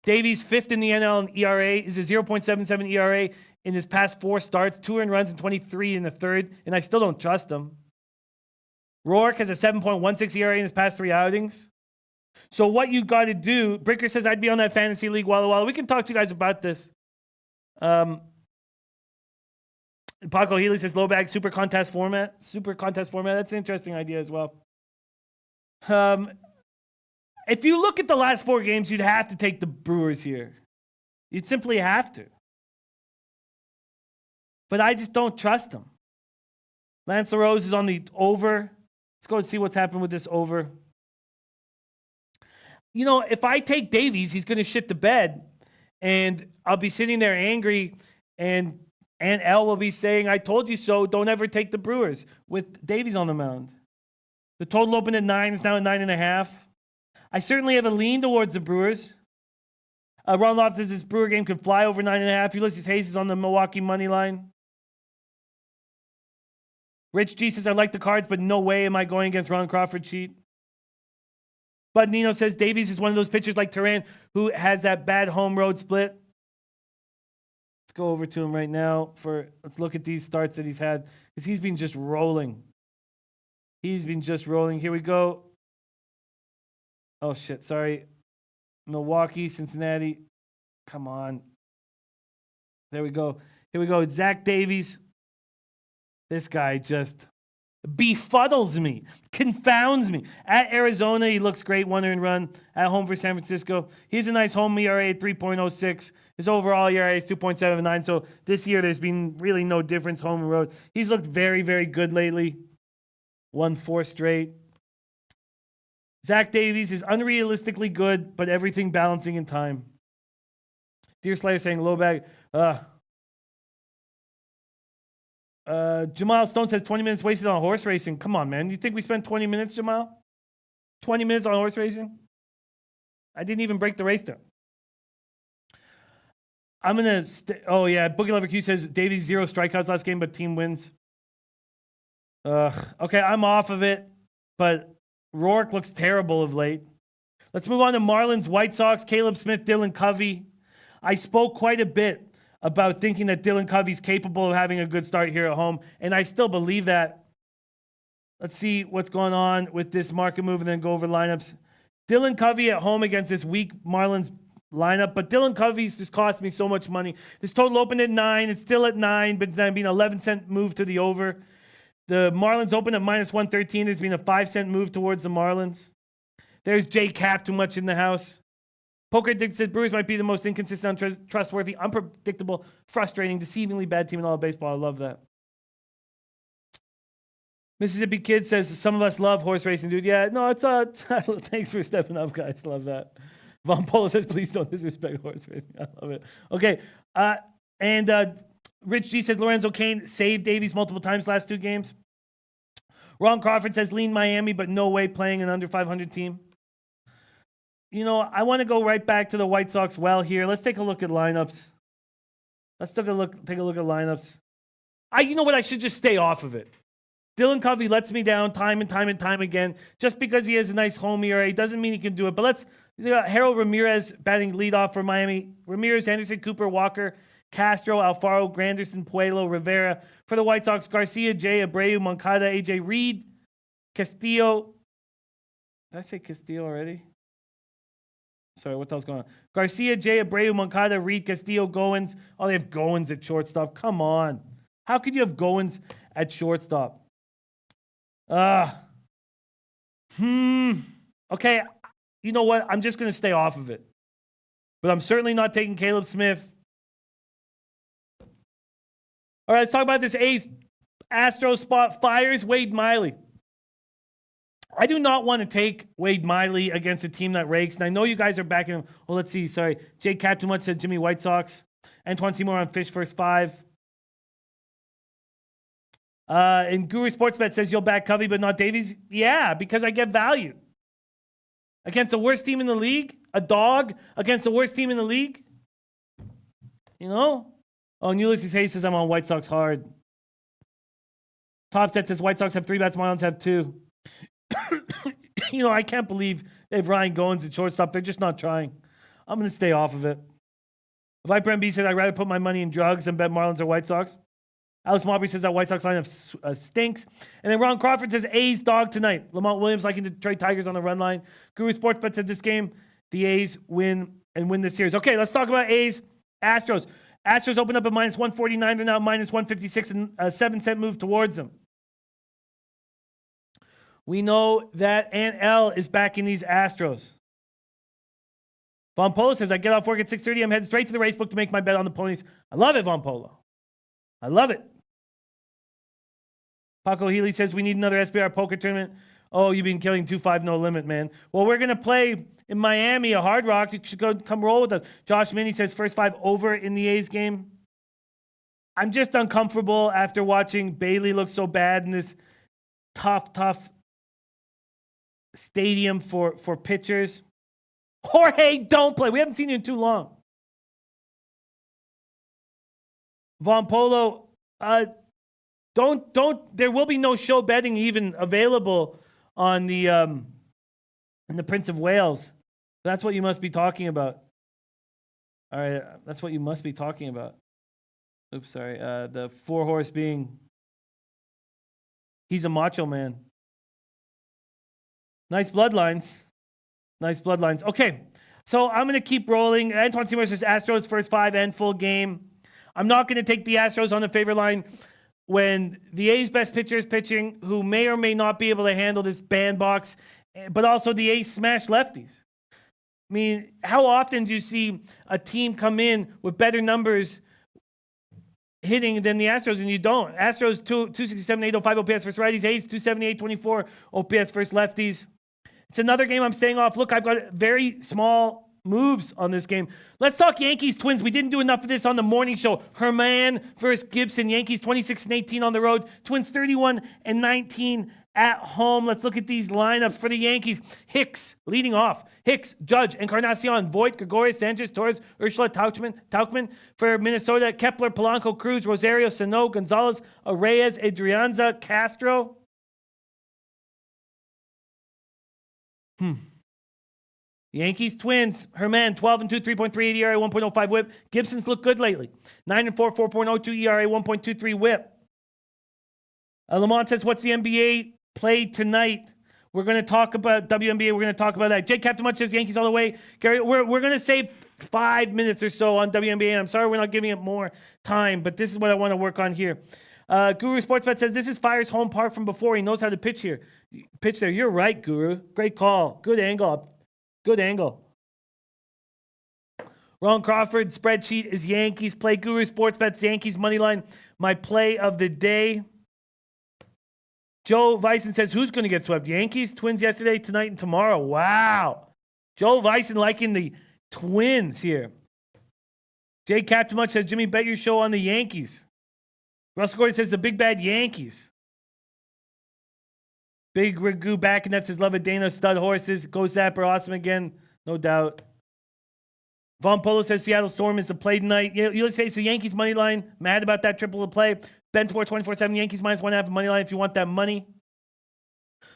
Davies, 5th in the NL in ERA, is a 0.77 ERA in his past 4 starts, 2 earned runs and 23 in the 3rd, and I still don't trust him. Rourke has a 7.16 ERA in his past 3 outings. So what you got to do, Bricker says, I'd be on that fantasy league Walla Walla. We can talk to you guys about this. Paco Healy says, low bag super contest format. That's an interesting idea as well. If you look at the last 4 games, you'd have to take the Brewers here. You'd simply have to. But I just don't trust them. Lance LaRose is on the over. Let's go and see what's happened with this over. You know, if I take Davies, he's going to shit the bed. And I'll be sitting there angry. And Aunt Elle will be saying, I told you so. Don't ever take the Brewers with Davies on the mound. The total opened at 9. It's now at 9.5. I certainly have a lean towards the Brewers. Ron Loft says this Brewer game could fly over 9.5. Ulysses Hayes is on the Milwaukee money line. Rich G says, I like the Cards, but no way am I going against Ron Crawford sheet. Bud Nino says Davies is one of those pitchers like Turan who has that bad home road split. Let's go over to him right now. Let's look at these starts that he's had, because he's been just rolling. Here we go. Oh, shit. Sorry. Milwaukee, Cincinnati. Come on. There we go. Here we go. Zach Davies. This guy just befuddles me, confounds me. At Arizona, he looks great, 1 earned run. At home for San Francisco, he's a nice home ERA at 3.06. His overall ERA is 2.79. So this year, there's been really no difference home and road. He's looked very, very good lately. Won 4 straight. Zach Davies is unrealistically good, but everything balancing in time. Deer Slayer saying low bag. Jamal Stone says 20 minutes wasted on horse racing. Come on, man. You think we spent 20 minutes, Jamal? 20 minutes on horse racing? I didn't even break the race down. I'm going to... oh, yeah. Boogie Lover Q says Davies 0 strikeouts last game, but team wins. Okay, I'm off of it, but Rourke looks terrible of late. Let's move on to Marlins, White Sox, Caleb Smith, Dylan Covey. I spoke quite a bit about thinking that Dylan Covey's capable of having a good start here at home, and I still believe that. Let's see what's going on with this market move and then go over lineups. Dylan Covey at home against this weak Marlins lineup, but Dylan Covey's just cost me so much money. This total opened at 9. It's still at 9, but then being an 11-cent move to the over. The Marlins opened at -113. There's been a 5-cent move towards the Marlins. There's J Cap, too much in the house. Poker Addict said Brewers might be the most inconsistent, untrustworthy, unpredictable, frustrating, deceivingly bad team in all of baseball. I love that. Mississippi Kid says some of us love horse racing, dude. Yeah, no, it's thanks for stepping up, guys. Love that. Von Polo says, please don't disrespect horse racing. I love it. Okay, and Rich G says Lorenzo Cain saved Davies multiple times last 2 games. Ron Crawford says lean Miami, but no way playing an under 500 team. You know, I want to go right back to the White Sox well here. Let's take a look at lineups. Let's take a look at lineups. You know what? I should just stay off of it. Dylan Covey lets me down time and time and time again. Just because he has a nice home ERA doesn't mean he can do it. But Harold Ramirez batting leadoff for Miami. Ramirez, Anderson, Cooper, Walker, Castro, Alfaro, Granderson, Puello, Rivera. For the White Sox, Garcia, Jay, Abreu, Moncada, AJ Reed, Castillo. Did I say Castillo already? Sorry, what the hell's going on? Garcia, Jay, Abreu, Moncada, Reed, Castillo, Goins. Oh, they have Goins at shortstop. Come on. How could you have Goins at shortstop? Okay, you know what? I'm just going to stay off of it. But I'm certainly not taking Caleb Smith. All right, let's talk about this A's Astro spot. Fires Wade Miley. I do not want to take Wade Miley against a team that rakes. And I know you guys are backing him. Well, let's see. Sorry. Jake Captain Much said Jimmy White Sox. Antoine Seymour on Fish first 5. And Guru Sportsbet says you'll back Covey, but not Davies. Yeah, because I get value. Against the worst team in the league? A dog against the worst team in the league? You know? Oh, and Ulysses Hayes says I'm on White Sox hard. Topstat says White Sox have 3 bats, Marlins have 2. You know, I can't believe they have Ryan Goins at shortstop. They're just not trying. I'm going to stay off of it. Viper MB said I'd rather put my money in drugs than bet Marlins or White Sox. Alex Maubrey says that White Sox lineup stinks. And then Ron Crawford says A's dog tonight. Lamont Williams liking the Detroit Tigers on the run line. Guru Sportsbet said this game, the A's win the series. Okay, let's talk about A's Astros. Astros opened up at -149. They're now -156 and a 7-cent move towards them. We know that Aunt L is backing these Astros. Von Polo says, I get off work at 6:30. I'm heading straight to the racebook to make my bet on the ponies. I love it, Von Polo. I love it. Paco Healy says, we need another SBR poker tournament. Oh, you've been killing 2-5 no limit, man. Well, we're going to play in Miami, a Hard Rock. You should come roll with us. Josh Minnie says, first 5 over in the A's game. I'm just uncomfortable after watching Bailey look so bad in this tough stadium for pitchers. Jorge, don't play. We haven't seen you in too long. Von Polo, don't. There will be no show betting even available on the in the Prince of Wales. That's what you must be talking about. All right, that's what you must be talking about. Oops, sorry. The 4-horse being, he's a macho man. Nice bloodlines. Okay. So I'm going to keep rolling. Antoine Seymour says Astros first 5 and full game. I'm not going to take the Astros on the favorite line when the A's best pitcher is pitching, who may or may not be able to handle this bandbox, but also the A's smash lefties. I mean, how often do you see a team come in with better numbers hitting than the Astros, and you don't? Astros 267, 805 OPS versus righties. A's 278, 24 OPS versus lefties. It's another game I'm staying off. Look, I've got very small moves on this game. Let's talk Yankees Twins. We didn't do enough of this on the morning show. Herman versus Gibson. Yankees 26 and 18 on the road. Twins 31 and 19 at home. Let's look at these lineups for the Yankees. Hicks leading off. Hicks, Judge, Encarnacion, Voit, Gregorius, Sanchez, Torres, Ursula, Tauchman. For Minnesota, Kepler, Polanco, Cruz, Rosario, Sano, Gonzalez, Reyes, Adrianza, Castro. Yankees, Twins, Herman, 12 and 2, 3.38 ERA, 1.05 whip. Gibson's looked good lately. 9 and 4, 4.02 ERA, 1.23 whip. Lamont says, what's the NBA play tonight? We're going to talk about WNBA. We're going to talk about that. Jake Captain Much says Yankees all the way. Gary, we're going to save 5 minutes or so on WNBA. I'm sorry we're not giving it more time, but this is what I want to work on here. Guru Sportsbet says, this is Fire's home park from before. He knows how to pitch here. Pitch there. You're right, Guru. Great call. Good angle. Good angle. Ron Crawford spreadsheet is Yankees play. Guru Sportsbet's Yankees money line. My play of the day. Joe Vyson says, who's going to get swept? Yankees, Twins yesterday, tonight, and tomorrow. Wow. Joe Vyson liking the Twins here. Jay Captain Much says, Jimmy, bet your show on the Yankees. Russell Gordon says, the big bad Yankees. Big Ragu back, and that says, love it, Dana, stud horses. Go Zapper, awesome again, no doubt. Von Polo says, Seattle Storm is the play tonight. You say it's the Yankees money line. Mad about that triple to play. Ben Sport 24/7, Yankees minus 1.5 money line if you want that money.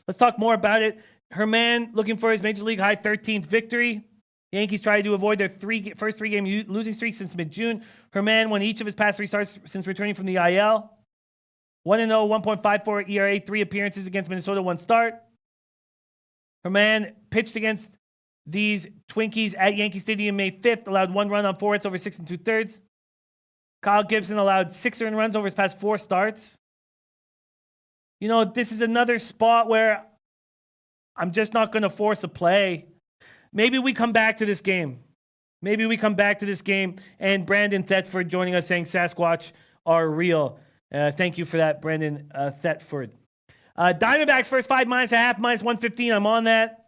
Let's talk more about it. Herman looking for his Major League high 13th victory. Yankees try to avoid their first three-game losing streak since mid-June. Herman won each of his past 3 starts since returning from the IL. 1-0, 1.54 ERA, 3 appearances against Minnesota, 1 start. Herman pitched against these Twinkies at Yankee Stadium May 5th, allowed 1 run on 4 hits over 6 2/3. Kyle Gibson allowed 6 earned runs over his past 4 starts. You know, this is another spot where I'm just not going to force a play. Maybe we come back to this game. And Brandon Thetford joining us saying Sasquatch are real. Thank you for that, Brandon Thetford. Diamondbacks first 5 minus a half, minus 115. I'm on that.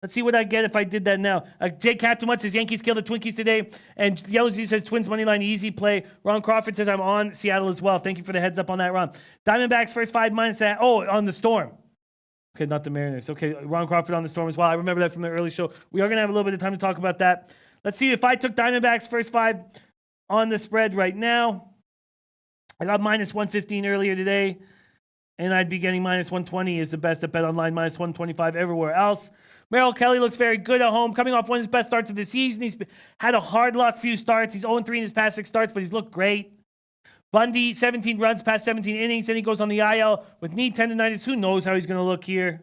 Let's see what I get if I did that now. Jake Captain Much says Yankees kill the Twinkies today. And Yellow G says Twins money line, easy play. Ron Crawford says I'm on Seattle as well. Thank you for the heads up on that, Ron. Diamondbacks first 5 minus a half. Oh, on the Storm. Okay, not the Mariners. Okay, Ron Crawford on the Storm as well. I remember that from the early show. We are going to have a little bit of time to talk about that. Let's see if I took Diamondbacks first 5 on the spread right now. I got minus 115 earlier today, and I'd be getting minus 120 is the best at Bet Online, minus 125 everywhere else. Merrill Kelly looks very good at home, coming off one of his best starts of the season. He's had a hard luck few starts. He's 0-3 in his past 6 starts, but he's looked great. Bundy, 17 runs past 17 innings. Then he goes on the IL with knee tendonitis. Who knows how he's going to look here?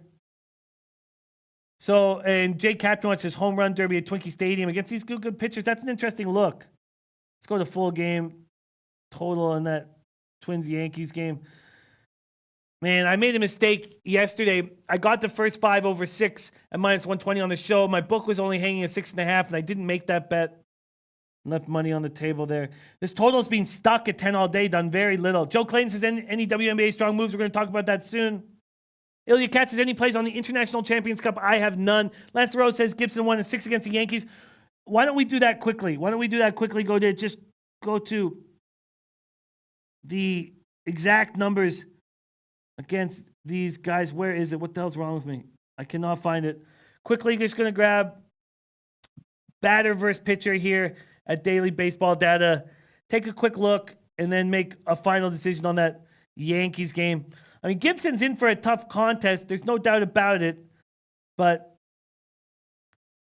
So, and Jake Captain wants his home run derby at Twinkie Stadium against these good pitchers. That's an interesting look. Let's go to full game total in that Twins-Yankees game. Man, I made a mistake yesterday. I got the first 5 over 6 at minus 120 on the show. My book was only hanging at 6.5, and I didn't make that bet. Left money on the table there. This total's been stuck at 10 all day, done very little. Joe Clayton says any WNBA strong moves. We're going to talk about that soon. Ilya Katz says any plays on the International Champions Cup. I have none. Lance Rose says Gibson 1-6 against the Yankees. Why don't we do that quickly? Go to the exact numbers against these guys. Where is it? What the hell's wrong with me? I cannot find it. Quickly, just going to grab batter versus pitcher here at Daily Baseball Data. Take a quick look and then make a final decision on that Yankees game. I mean, Gibson's in for a tough contest. There's no doubt about it. But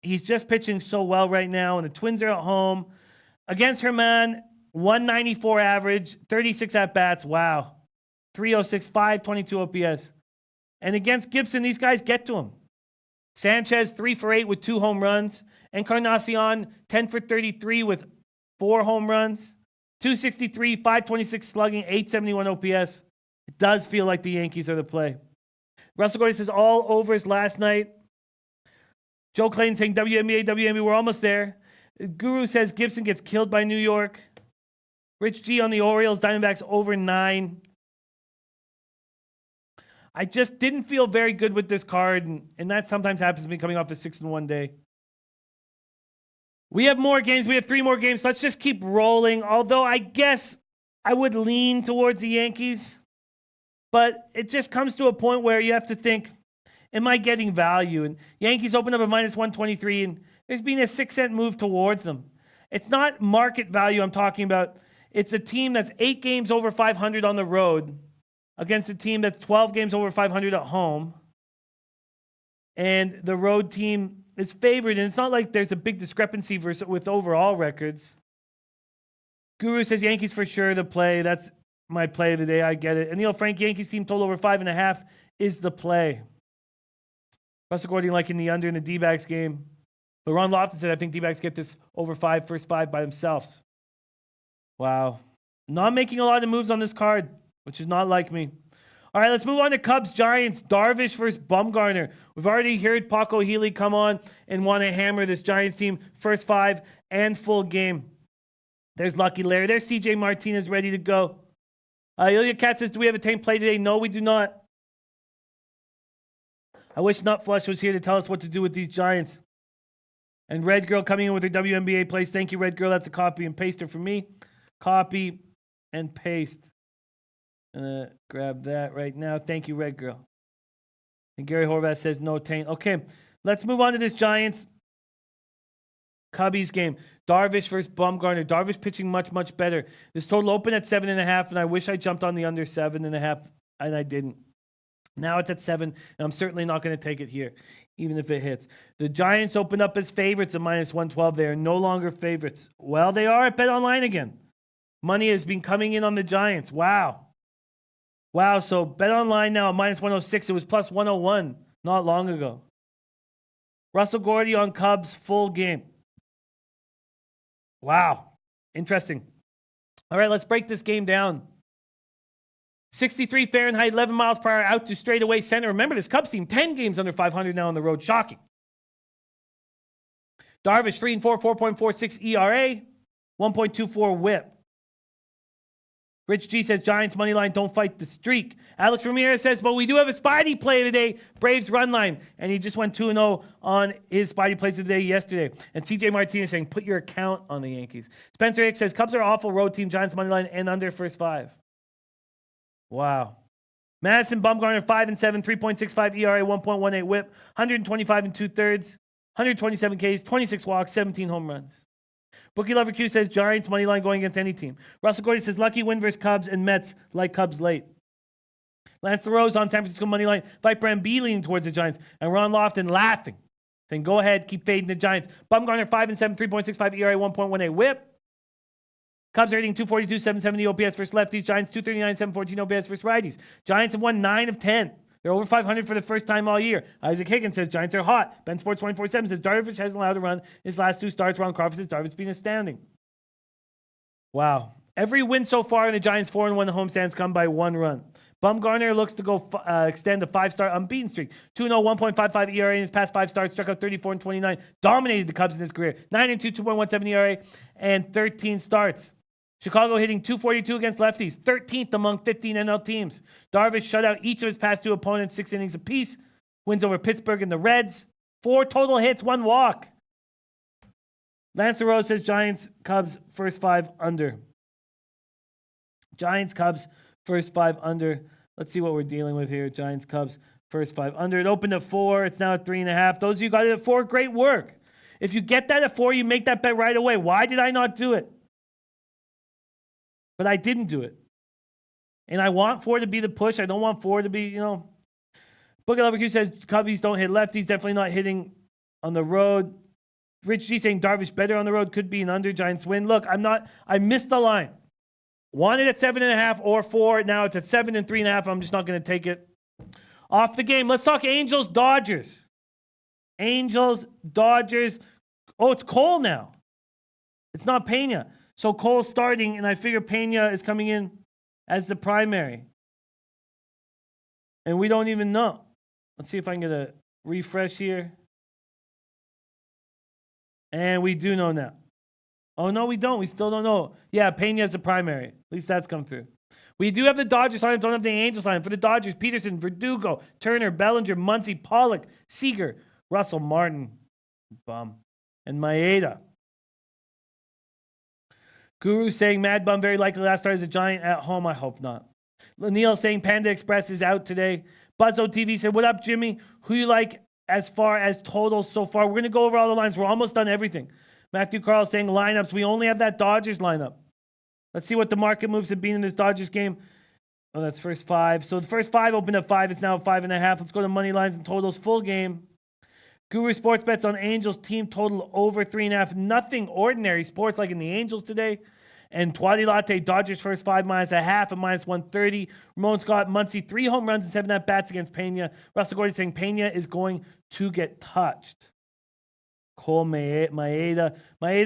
he's just pitching so well right now, and the Twins are at home. Against Herman, 194 average, 36 at-bats. Wow. 306, 522 OPS. And against Gibson, these guys get to him. Sanchez, 3 for 8 with 2 home runs. Encarnacion, 10 for 33 with 4 home runs. 263, 526 slugging, 871 OPS. It does feel like the Yankees are the play. Russell Gordon says all overs last night. Joe Clayton saying WNBA, we're almost there. Guru says Gibson gets killed by New York. Rich G on the Orioles, Diamondbacks over 9. I just didn't feel very good with this card, and that sometimes happens to me coming off a 6-1 day. We have more games. We have 3 more games. Let's just keep rolling. Although I guess I would lean towards the Yankees. But it just comes to a point where you have to think, am I getting value? And Yankees open up at minus 123, and there's been a 6-cent move towards them. It's not market value I'm talking about. It's a team that's 8 games over 500 on the road against a team that's 12 games over 500 at home. And the road team is favored, and it's not like there's a big discrepancy with overall records. Guru says Yankees for sure the play. That's my play of the day. I get it. And Frank, Yankees team total over 5.5 is the play. Russell Gordon liking the under in the D-backs game. But Ron Lofton said, I think D-backs get this over 5, first 5 by themselves. Wow. Not making a lot of moves on this card, which is not like me. All right, let's move on to Cubs-Giants. Darvish versus Bumgarner. We've already heard Paco Healy come on and want to hammer this Giants team first 5 and full game. There's Lucky Larry. There's CJ Martinez ready to go. Ilya Cat says, do we have a team play today? No, we do not. I wish Nutflush was here to tell us what to do with these Giants. And Red Girl coming in with her WNBA plays. Thank you, Red Girl. That's a copy and paster for me. Copy and paste. Grab that right now. Thank you, Red Girl. And Gary Horvath says no taint. Okay, let's move on to this Giants Cubbies game. Darvish versus Bumgarner. Darvish pitching much, much better. This total opened at 7.5, and I wish I jumped on the under 7.5, and I didn't. Now it's at 7, and I'm certainly not going to take it here, even if it hits. The Giants opened up as favorites at minus 112. They are no longer favorites. Well, they are at BetOnline again. Money has been coming in on the Giants. Wow. So BetOnline now at minus 106. It was plus 101 not long ago. Russell Gordy on Cubs, full game. Wow. Interesting. All right, let's break this game down. 63 Fahrenheit, 11 miles per hour out to straightaway center. Remember, this Cubs team, 10 games under 500 now on the road. Shocking. Darvish, 3-4, 4.46 ERA, 1.24 whip. Rich G says, Giants money line, don't fight the streak. Alex Ramirez says, but we do have a Spidey play today, Braves run line. And he just went 2-0 on his Spidey plays of the day yesterday. And CJ Martinez saying, put your account on the Yankees. Spencer Hicks says, Cubs are awful road team, Giants money line, and under first 5. Wow. Madison Bumgarner, 5-7, 3.65 ERA, 1.18 whip, 125 2/3, 127 Ks, 26 walks, 17 home runs. Bookie Lover Q says Giants money line going against any team. Russell Gordy says lucky win versus Cubs and Mets like Cubs late. Lance LaRose on San Francisco money line. Fight Brand B leaning towards the Giants. And Ron Lofton laughing. Saying go ahead, keep fading the Giants. Bumgarner 5-7, 3.65 ERA, 1.18 whip. Cubs are hitting 242, 770 OPS versus lefties. Giants 239, 714 OPS versus righties. Giants have won 9 of 10. They're over 500 for the first time all year. Isaac Higgins says Giants are hot. Ben Sports 24/7 says Darvish hasn't allowed to run his last 2 starts. Ron Crawford says Darvish been astounding. Wow. Every win so far in the Giants 4-1 homestands come by 1 run. Bumgarner looks to go extend a 5-start unbeaten streak. 2-0, 1.55 ERA in his past 5 starts. Struck out 34 and 29. Dominated the Cubs in his career. 9-2, 2.17 ERA and 13 starts. Chicago hitting 242 against lefties, 13th among 15 NL teams. Darvish shut out each of his past 2 opponents 6 innings apiece. Wins over Pittsburgh and the Reds. 4 total hits, 1 walk. Lance LaRose says Giants, Cubs, first 5 under. Giants, Cubs, first 5 under. Let's see what we're dealing with here. Giants, Cubs, first 5 under. It opened at 4. It's now at 3.5. Those of you got it at 4, great work. If you get that at 4, you make that bet right away. Why did I not do it? But I didn't do it. And I want 4 to be the push. I don't want 4 to be, Bookie Lover Q says Cubbies don't hit lefties. Definitely not hitting on the road. Rich G saying Darvish better on the road. Could be an under. Giants win. Look, I missed the line. Wanted at 7.5 or 4. Now it's at 7 and 3.5. I'm just not going to take it. Off the game. Let's talk Angels, Dodgers. Angels, Dodgers. Oh, it's Cole now. It's not Pena. So Cole's starting, and I figure Pena is coming in as the primary. And we don't even know. Let's see if I can get a refresh here. And we do know now. Oh, no, we don't. We still don't know. Yeah, Pena is the primary. At least that's come through. We do have the Dodgers lineup. Don't have the Angels lineup. For the Dodgers, Peterson, Verdugo, Turner, Bellinger, Muncy, Pollock, Seager, Russell, Martin, Bum, and Maeda. Guru saying Mad Bum very likely last start as a Giant at home. I hope not. Neil saying Panda Express is out today. Buzzo TV said, what up, Jimmy? Who you like as far as totals so far? We're going to go over all the lines. We're almost done everything. Matthew Carl saying lineups. We only have that Dodgers lineup. Let's see what the market moves have been in this Dodgers game. Oh, that's first five. So the first five opened at 5. It's now 5.5. Let's go to money lines and totals. Full game. Guru Sports Bets on Angels team total over 3.5. Nothing ordinary sports like in the Angels today. And Twadi Latte, Dodgers first 5 -0.5 at -130. Ramon Scott, Muncy, 3 home runs and 7 at-bats against Pena. Russell Gordy saying Pena is going to get touched. Cole Maeda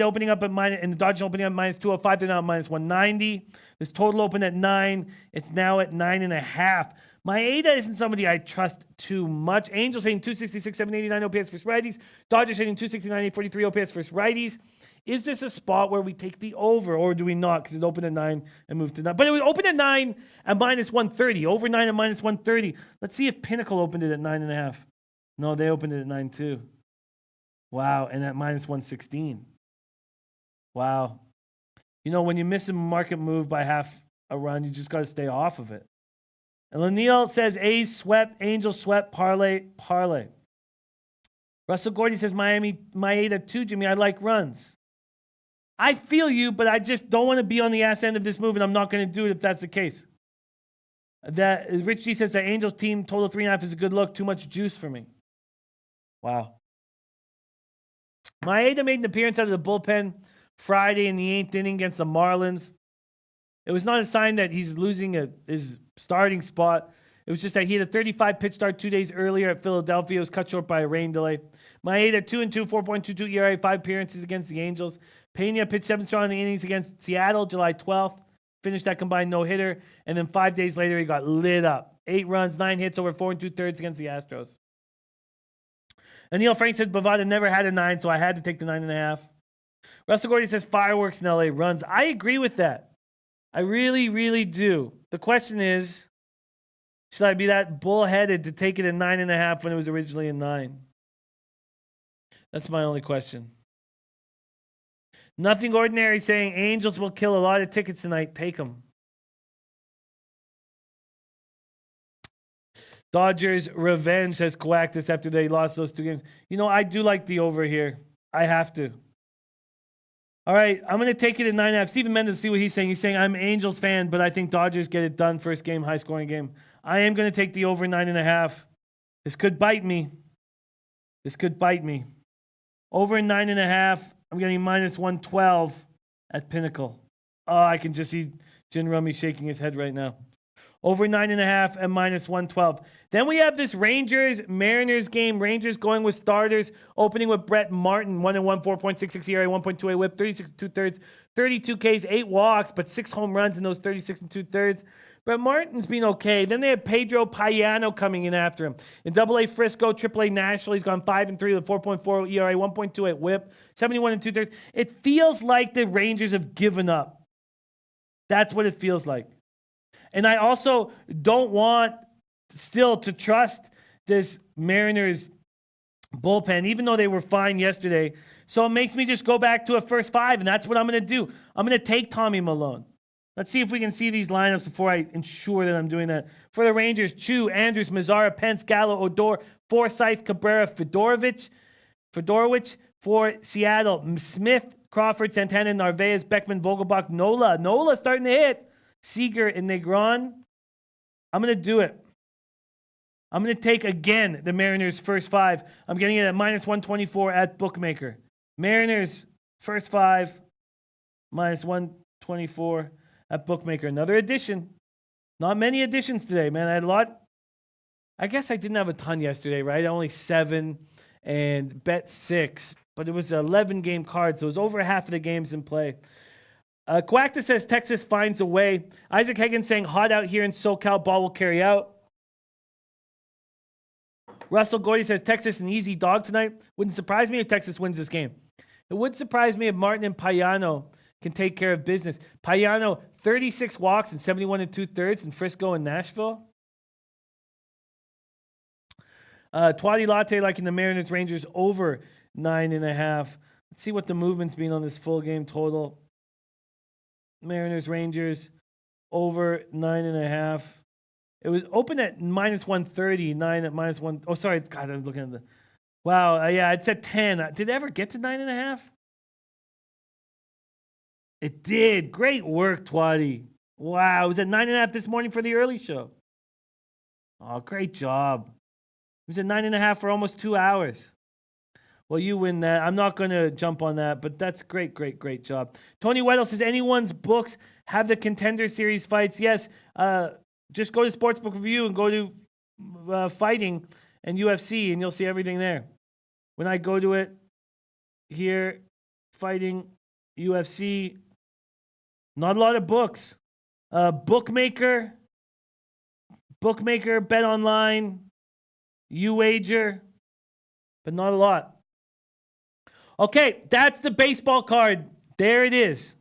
opening up at minus, and the Dodgers opening up at -205. They're now at -190. This total opened at 9. It's now at 9.5. Maeda isn't somebody I trust too much. Angels hitting 266, 789 OPS versus righties. Dodgers hitting 269, 843 OPS versus righties. Is this a spot where we take the over, or do we not? Because it opened at 9 and moved to 9. But it would open at 9 at -130. Over 9 at -130. Let's see if Pinnacle opened it at 9.5. No, they opened it at 9 too. Wow, and at -116. Wow. You know, when you miss a market move by half a run, you just got to stay off of it. And Lanil says A's swept, Angels swept, parlay. Russell Gordy says Miami, Maeda too, Jimmy. I like runs. I feel you, but I just don't want to be on the ass end of this move, and I'm not going to do it if that's the case. That Rich G says the Angels team total 3.5 is a good look. Too much juice for me. Wow. Maeda made an appearance out of the bullpen Friday in the 8th inning against the Marlins. It was not a sign that he's losing his starting spot. It was just that he had a 35-pitch start 2 days earlier at Philadelphia. It was cut short by a rain delay. Maeda 2-2, 4.22 ERA, 5 appearances against the Angels. Pena pitched 7 strong innings against Seattle July 12th. Finished that combined no-hitter. And then 5 days later, he got lit up. 8 runs, 9 hits over 4 2/3 against the Astros. And Neil Frank said Bovada never had a 9, so I had to take the 9.5. Russell Gordy says fireworks in LA runs. I agree with that. I really, really do. The question is, should I be that bullheaded to take it at 9.5 when it was originally a 9? That's my only question. Nothing ordinary saying Angels will kill a lot of tickets tonight. Take them. Dodgers revenge, says Coactus, after they lost those 2 games. You know, I do like the over here. I have to. All right, I'm going to take it at 9.5. Steven Mendes, see what he's saying. He's saying, I'm an Angels fan, but I think Dodgers get it done. First game, high-scoring game. I am going to take the over 9.5. This could bite me. Over 9.5. I'm getting -112 at Pinnacle. Oh, I can just see Jin Rummy shaking his head right now. Over 9.5 and -112. Then we have this Rangers-Mariners game. Rangers going with starters, opening with Brett Martin, 1-1, 4.66 ERA, 1.28 WHIP, 36 2/3, 32 Ks, 8 walks, but 6 home runs in those 36 2/3. Brett Martin's been okay. Then they have Pedro Payano coming in after him. In AA Frisco, AAA Nashville, he's gone 5-3 with 4.4 ERA, 1.28 WHIP, 71 2/3. It feels like the Rangers have given up. That's what it feels like. And I also don't want still to trust this Mariners bullpen, even though they were fine yesterday. So it makes me just go back to a first 5, and that's what I'm going to do. I'm going to take Tommy Malone. Let's see if we can see these lineups before I ensure that I'm doing that. For the Rangers, Chu, Andrews, Mazzara, Pence, Gallo, Odor, Forsythe, Cabrera, Fedorowicz. For Seattle, Smith, Crawford, Santana, Narvaez, Beckman, Vogelbach, Nola starting to hit. Seager and Negron. I'm going to do it. I'm going to take again the Mariners first 5. I'm getting it at -124 at Bookmaker. Mariners first 5, -124 at Bookmaker. Another addition. Not many additions today, man. I had a lot. I guess I didn't have a ton yesterday, right? Only 7. and bet 6. But it was an 11-game card, so it was over half of the games in play. Quacta says Texas finds a way. Isaac Hagen saying hot out here in SoCal, ball will carry out. Russell Gordy says Texas an easy dog tonight. Wouldn't surprise me if Texas wins this game. It would surprise me if Martin and Payano can take care of business. Payano, 36 walks and 71 2/3 in Frisco and Nashville. Twatty Latte liking the Mariners Rangers over 9.5. Let's see what the movement's been on this full game total. Mariners Rangers over 9.5. It was open at -130, 9 at -1. Oh, sorry. God, I was looking at the. Wow. Yeah, it said 10. Did it ever get to 9.5? It did. Great work, Twatty. Wow. It was at 9.5 this morning for the early show. Oh, great job. It was at 9.5 for almost 2 hours. Well, you win that. I'm not going to jump on that, but that's great, great, great job. Tony Weddle says, anyone's books have the Contender Series fights? Yes. Just go to Sportsbook Review and go to Fighting and UFC, and you'll see everything there. When I go to it here, Fighting, UFC, not a lot of books. Bookmaker, Bet Online, UWager, but not a lot. Okay, that's the baseball card. There it is.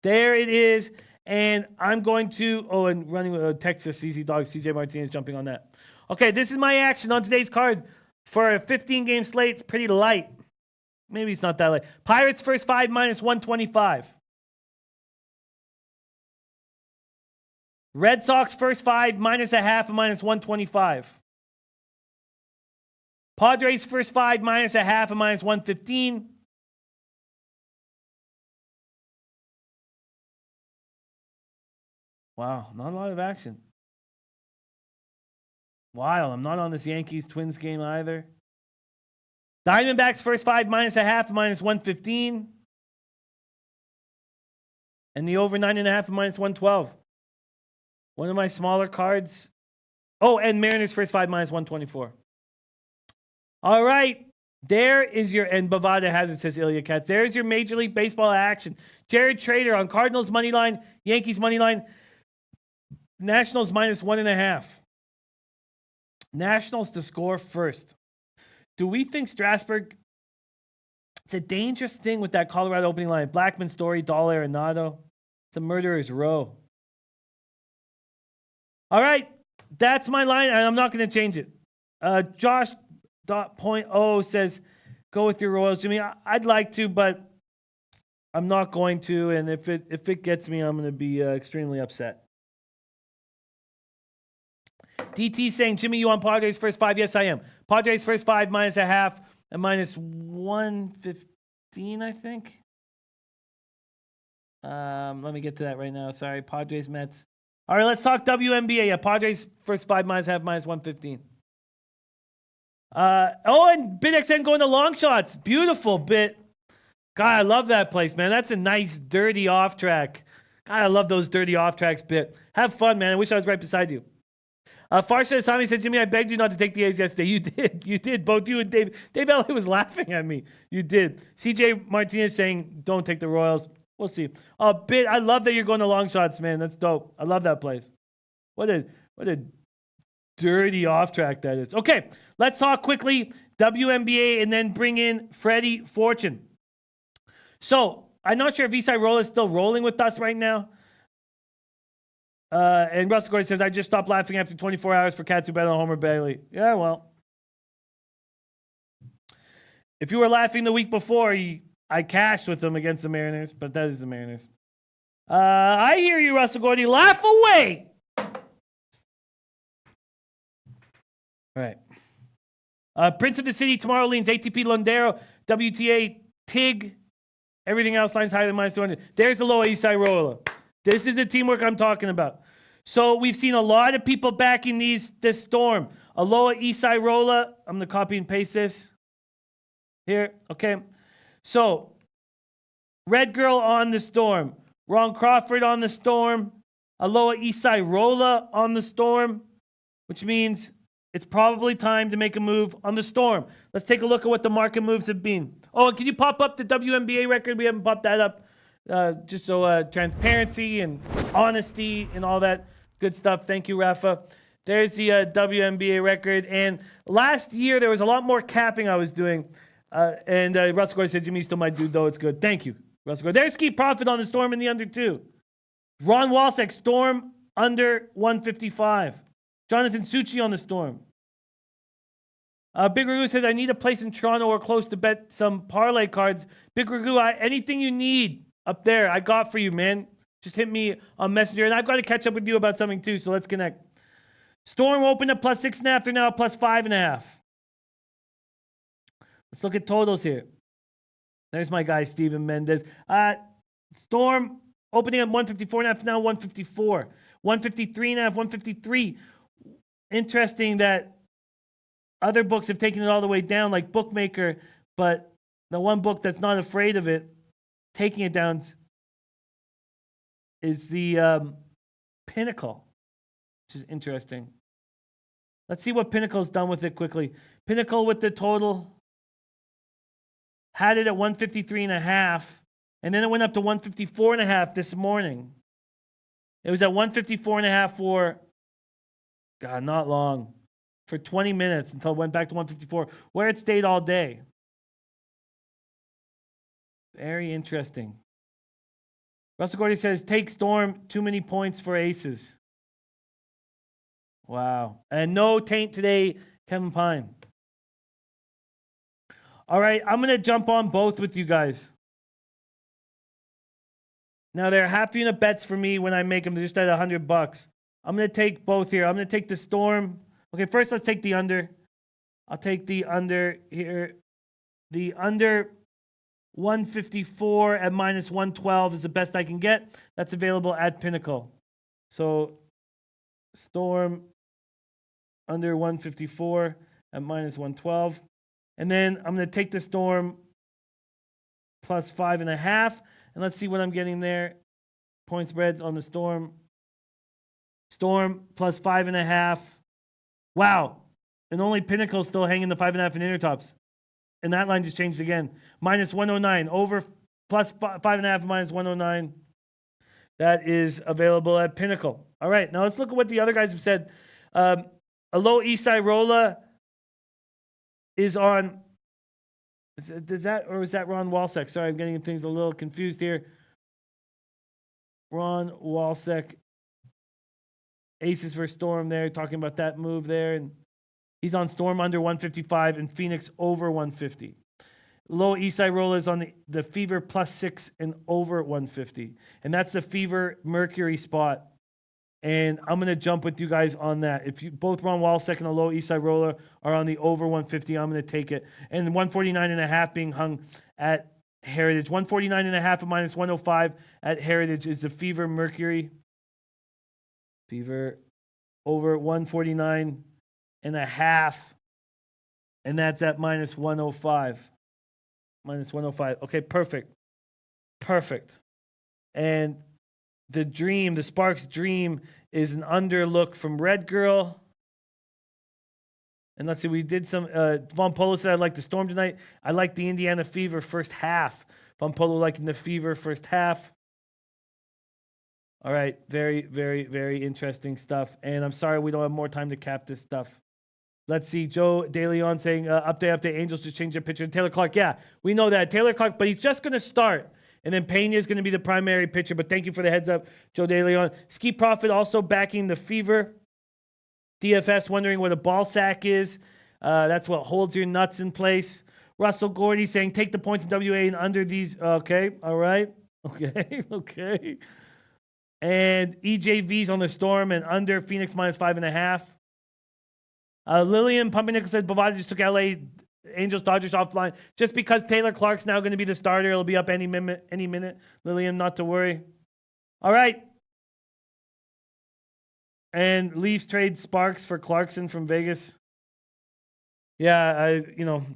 There it is. And I'm going to, and running with Texas Easy Dog, CJ Martinez jumping on that. Okay, this is my action on today's card for a 15-game slate. It's pretty light. Maybe it's not that light. Pirates first 5 -125. Red Sox first 5 -0.5 -125. Padres first 5 -0.5 -115. Wow, not a lot of action. Wild. I'm not on this Yankees-Twins game either. Diamondbacks first 5 -0.5 -115. And the over 9.5 -112. One of my smaller cards. Oh, and Mariners first 5 -124. All right. There is your, and Bovada has it, says Ilya Katz. There's your Major League Baseball action. Jared Trader on Cardinals money line, Yankees money line, Nationals -1.5. Nationals to score first. Do we think Strasburg? It's a dangerous thing with that Colorado opening line. Blackman, Story, Dahl, Arenado. It's a murderer's row. All right. That's my line, and I'm not going to change it. Josh.0 says, go with your Royals, Jimmy. I'd like to, but I'm not going to. And if it gets me, I'm going to be extremely upset. DT saying, Jimmy, you on Padres first 5? Yes, I am. Padres first 5 -0.5 and -115, I think. Let me get to that right now. Sorry, Padres, Mets. All right, let's talk WNBA. Yeah, Padres first 5 -0.5 -115. And BitXN going to long shots. Beautiful bit. God, I love that place, man. That's a nice, dirty off track. God, I love those dirty off tracks bit. Have fun, man. I wish I was right beside you. Farsha Asami said, Jimmy, I begged you not to take the A's yesterday. You did. You did. Both you and Dave. Dave Elliott was laughing at me. You did. CJ Martinez saying, don't take the Royals. We'll see. Bit. I love that you're going to long shots, man. That's dope. I love that place. What a dirty off track that is. Okay, let's talk quickly WNBA and then bring in Freddie Fortune. So I'm not sure if Isai Rolla is still rolling with us right now. And Russell Gordon says, I just stopped laughing after 24 hours for cats who bet on Homer Bailey. Yeah, well. If you were laughing the week before, I cashed with them against the Mariners, but that is the Mariners. I hear you, Russell Gordon. Laugh away. All right. Prince of the City, tomorrow leans ATP Londero, WTA, TIG. Everything else lines higher than -200. There's Aloha Isai Rolla. This is the teamwork I'm talking about. So we've seen a lot of people backing this storm. Aloha Isai Rolla. I'm going to copy and paste this here. Okay. So Red Girl on the storm. Ron Crawford on the storm. Aloha Isai Rolla on the storm, which means it's probably time to make a move on the Storm. Let's take a look at what the market moves have been. Oh, and can you pop up the WNBA record? We haven't popped that up. Just so transparency and honesty and all that good stuff. Thank you, Rafa. There's the WNBA record. And last year, there was a lot more capping I was doing. And Russell Gordon said, Jimmy, still my dude, though. It's good. Thank you, Russell Gordon. There's Ski Profit on the Storm in the under 2. Ron Walsek, Storm under 155. Jonathan Succi on the Storm. Big Ragu says, I need a place in Toronto or close to bet some parlay cards. Big Ragu, anything you need up there, I got for you, man. Just hit me on Messenger. And I've got to catch up with you about something too, so let's connect. Storm opened at plus 6.5. They're now at plus 5.5. Let's look at totals here. There's my guy, Steven Mendez. Storm opening at 154.5, now 154. 153.5, 153. Interesting that other books have taken it all the way down, like Bookmaker, but the one book that's not afraid of it taking it down is the Pinnacle, which is interesting. Let's see what Pinnacle's done with it quickly. Pinnacle with the total had it at 153.5, and then it went up to 154.5 this morning. It was at 154.5 for, God, not long, for 20 minutes until it went back to 154, where it stayed all day. Very interesting. Russell Gordy says, take Storm, too many points for aces. Wow. And no taint today, Kevin Pine. All right, I'm going to jump on both with you guys. Now, they're half unit bets for me when I make them. They're just at $100. I'm going to take both here. I'm going to take the Storm. Okay, first let's take the under. I'll take the under here. The under 154 at minus 112 is the best I can get. That's available at Pinnacle. So Storm under 154 at minus 112. And then I'm going to take the Storm plus 5.5. And let's see what I'm getting there. Point spreads on the Storm. Storm plus 5.5. Wow. And only Pinnacle still hanging the 5.5 in intertops. And that line just changed again. Minus 109. Over plus 5.5 minus 109. That is available at Pinnacle. All right. Now let's look at what the other guys have said. Alo Isai Rolla is on. Is that, or is that Ron Walsek? Sorry, I'm getting things a little confused here. Ron Walsek. Aces for Storm there, talking about that move there. And he's on Storm under 155 and Phoenix over 150. Low Isai Rolla is on the Fever plus 6 and over 150. And that's the Fever Mercury spot. And I'm going to jump with you guys on that. If you both Ron Walsek and the Low Isai Rolla are on the over 150, I'm going to take it. And 149.5 being hung at Heritage. 149.5 at minus 105 at Heritage is the Fever Mercury. Fever over 149.5. And that's at minus 105. Minus 105. Okay, perfect. Perfect. And the Dream, the Sparks Dream, is an underlook from Red Girl. And let's see, we did some. Von Polo said, I like the Storm tonight. I like the Indiana Fever first half. Von Polo liking the Fever first half. All right, very, very, very interesting stuff. And I'm sorry we don't have more time to cap this stuff. Let's see, Joe DeLeon saying, update, Angels just changed their pitcher. Taylor Clark, yeah, we know that. Taylor Clark, but he's just going to start. And then Pena is going to be the primary pitcher. But thank you for the heads up, Joe DeLeon. Ski Profit also backing the Fever. DFS wondering what a ball sack is. That's what holds your nuts in place. Russell Gordy saying, take the points in WA and under these. Okay, all right. Okay, okay. And EJV's on the Storm and under Phoenix minus 5.5. Lillian Pumpernickel said Bovada just took LA Angels Dodgers offline just because Taylor Clark's now going to be the starter. It'll be up any minute. Lillian, not to worry. All right. And Leafs trade Sparks for Clarkson from Vegas. Yeah,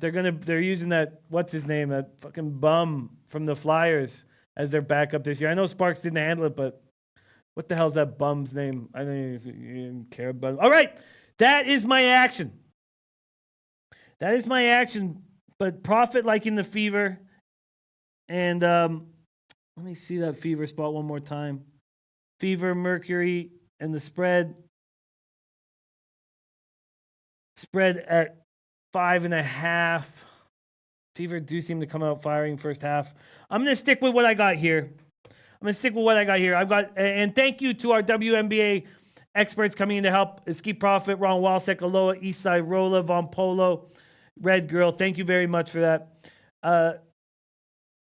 they're using that, what's his name, that fucking bum from the Flyers as their backup this year. I know Sparks didn't handle it, but what the hell's that bum's name? I don't even care about it. All right. That is my action. That is my action. But profit like in the fever. And let me see that fever spot one more time. Fever, Mercury, and the spread. Spread at 5.5. Fever do seem to come out firing first half. I'm going to stick with what I got here. I've got, and thank you to our WNBA experts coming in to help. Escape Profit, Ron Walsek, Aloha, Eastside, Rolla, Von Polo, Red Girl. Thank you very much for that.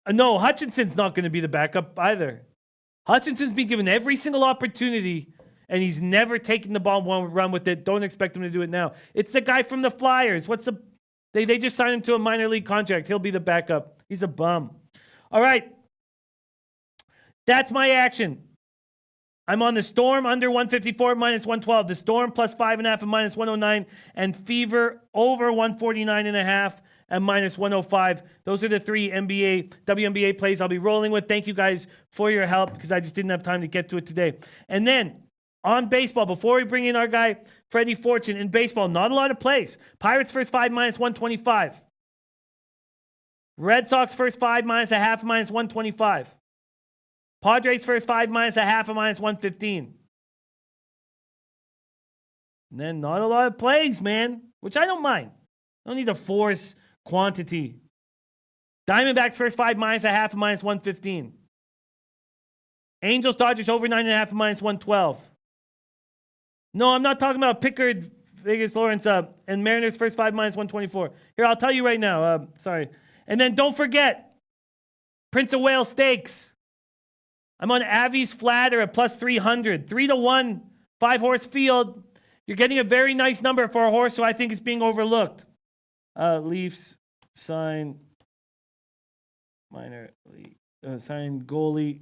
No, Hutchinson's not going to be the backup either. Hutchinson's been given every single opportunity, and he's never taken the ball and one run with it. Don't expect him to do it now. It's the guy from the Flyers. They just signed him to a minor league contract. He'll be the backup. He's a bum. All right. That's my action. I'm on the Storm under 154 minus 112. The Storm plus 5.5 and minus 109. And Fever over 149.5 and minus 105. Those are the three WNBA plays I'll be rolling with. Thank you guys for your help because I just didn't have time to get to it today. And then on baseball, before we bring in our guy, Freddie Fortune, in baseball, not a lot of plays. Pirates first 5 minus 125. Red Sox first 5 minus a half minus 125. Padres first 5 minus a half minus 115. And then not a lot of plays, man, which I don't mind. I don't need to force quantity. Diamondbacks first 5 minus a half minus 115. Angels, Dodgers over 9.5 minus 112. No, I'm not talking about Pickard, Vegas, Lawrence, and Mariners first 5 minus 124. Here, I'll tell you right now. Sorry. And then don't forget, Prince of Wales Stakes. I'm on Avi's Flatter at plus 300. 3-1, 5-horse field. You're getting a very nice number for a horse who I think is being overlooked. Leafs sign minor league. Sign goalie.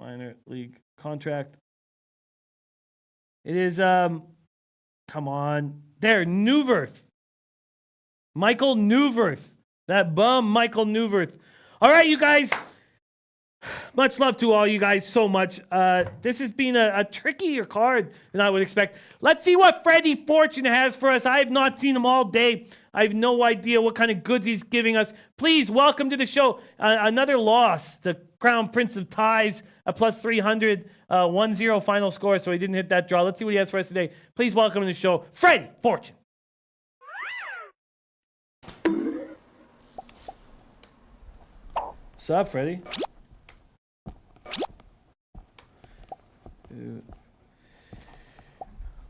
Minor league contract. It is, come on. There, Newverth. Michael Newverth. That bum, Michael Newverth. All right, you guys. Much love to all you guys so much. This has been a trickier card than I would expect. Let's see what Freddie Fortune has for us. I have not seen him all day. I have no idea what kind of goods he's giving us. Please, welcome to the show. Another loss. The Crown Prince of Ties, a plus 300, 1-0 final score, so he didn't hit that draw. Let's see what he has for us today. Please welcome to the show, Freddie Fortune. What's up, Freddie?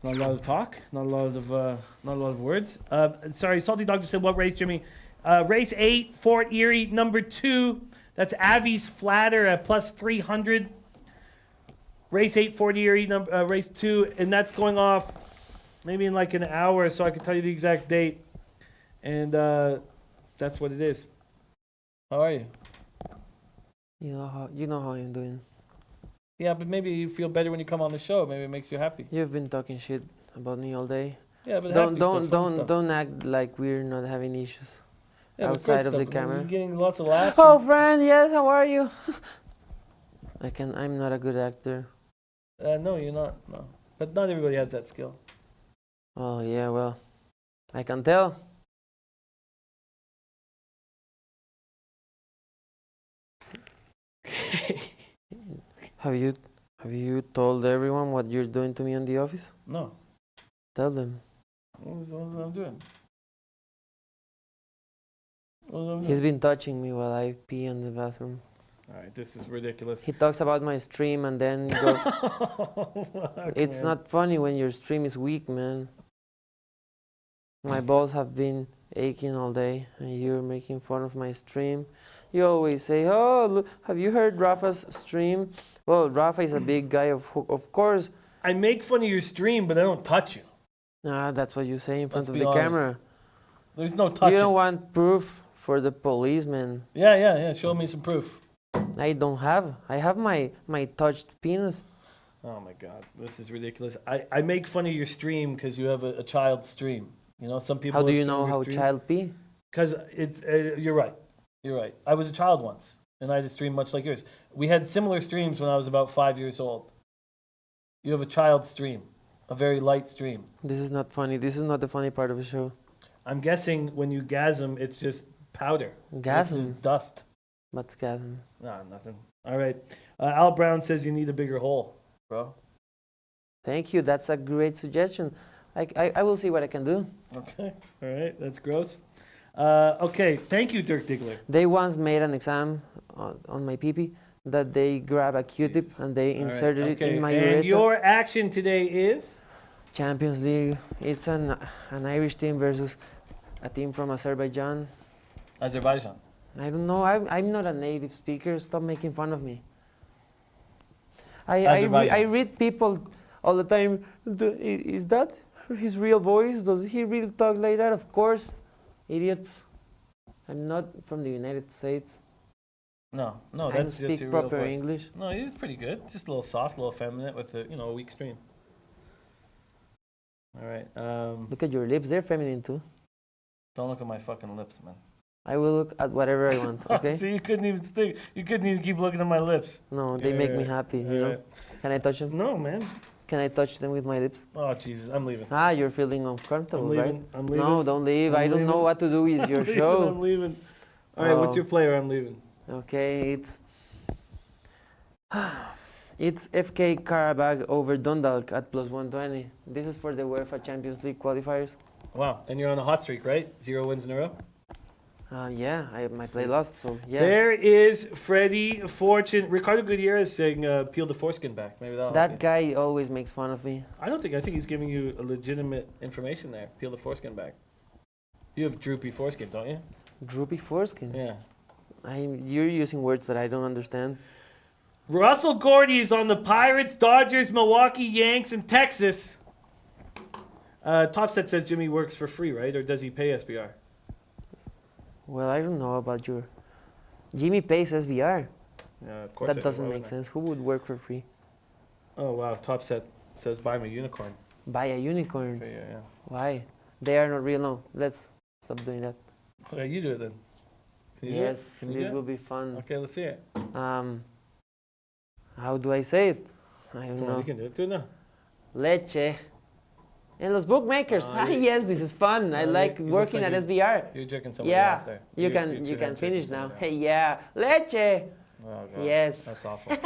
Not a lot of talk, not a lot of words. Sorry, Salty Dog just said what race, Jimmy? Race 8, Fort Erie, number 2. That's Avi's Flatter at plus 300. Race 8, Fort Erie, race 2, and that's going off maybe in like an hour, so I can tell you the exact date. And that's what it is. How are you? You know how I'm doing. Yeah, but maybe you feel better when you come on the show. Maybe it makes you happy. You've been talking shit about me all day. Yeah, but don't act like we're not having issues outside of the camera. You're getting lots of laughs. Oh, friend, yes, how are you? I'm not a good actor. No, you're not. No, but not everybody has that skill. Oh yeah, well, I can tell. Have you told everyone what you're doing to me in the office? No. Tell them. What I'm doing? He's been touching me while I pee in the bathroom. All right, this is ridiculous. He talks about my stream and then go. It's not funny when your stream is weak, man. My balls have been aching all day and you're making fun of my stream. You always say, oh, look, have you heard Rafa's stream? Well, Rafa is a big guy, of course. I make fun of your stream, but I don't touch you. Nah, that's what you say in front of the honest. camera. There's no touching. You don't want proof for the policeman. Yeah. Show me some proof. I don't have. I have my touched penis. Oh my God, this is ridiculous. I make fun of your stream because you have a child stream. You know, some people. How do you know how child pee? Because it's you're right. You're right. I was a child once, and I had a stream much like yours. We had similar streams when I was about 5 years old. You have a child stream. A very light stream. This is not funny. This is not the funny part of the show. I'm guessing when you gasm, it's just powder. It's Gasm? just dust. What's gasm? Nah, nothing. All right. Al Brown says you need a bigger hole, bro. Thank you. That's a great suggestion. I will see what I can do. Okay. All right. That's gross. Okay. Thank you, Dirk Diggler. They once made an exam on my pee-pee that they grab a Q-tip and they inserted it in my and urethra. your action today is? Champions League. It's an Irish team versus a team from Azerbaijan. Azerbaijan. I don't know. I'm not a native speaker. Stop making fun of me. I read people all the time. Is that his real voice? Does he really talk like that? Of course. Idiots. I'm not from the United States. No, I don't that's speak your proper real voice. English. No, he's pretty good. Just a little soft, a little effeminate with a weak stream. All right. Look at your lips. They're feminine too. Don't look at my fucking lips, man. I will look at whatever I want, okay? So you couldn't even stick. You couldn't even keep looking at my lips. No, they make me happy, you know? Can I touch them? No, man. Can I touch them with my lips? Oh, Jesus, I'm leaving. Ah, you're feeling uncomfortable, I'm right? leaving. I'm leaving. No, don't leave. I'm I don't know leaving. what to do with your I'm show. leaving. All right, what's Oh. your player? I'm leaving. Okay, it's FK Karabag over Dundalk at plus 120. This is for the UEFA Champions League qualifiers. Wow, and you're on a hot streak, right? 0 wins in a row. Yeah, my play lost, so yeah. There is Freddie Fortune. Ricardo Gutierrez saying, "Peel the foreskin back." Maybe that'll help That you. guy always makes fun of me. I think he's giving you a legitimate information there. Peel the foreskin back. You have droopy foreskin, don't you? Droopy foreskin. Yeah. You're using words that I don't understand. Russell Gordy is on the Pirates, Dodgers, Milwaukee, Yanks, and Texas. Topset says Jimmy works for free, right? Or does he pay SBR? Well, I don't know about your... Jimmy pays SBR. Yeah, of course. That doesn't make sense. Who would work for free? Oh, wow. Topset says buy me a unicorn. Buy a unicorn. Okay, yeah. Why? They are not real. No, let's stop doing that. Okay, you do it then. Can you do it? Yes, Can you do this it? will be fun. Okay, let's see it. How do I say it? I don't Come on, know. you can do it. Do it now. Leche. And los bookmakers. Yes, this is fun. I like you look working like at you- SBR. You're jerking somebody Yeah, off there. you You're can too you can head finish jerking now. somebody Hey, yeah, leche. off. Oh, God. Yes. That's awful.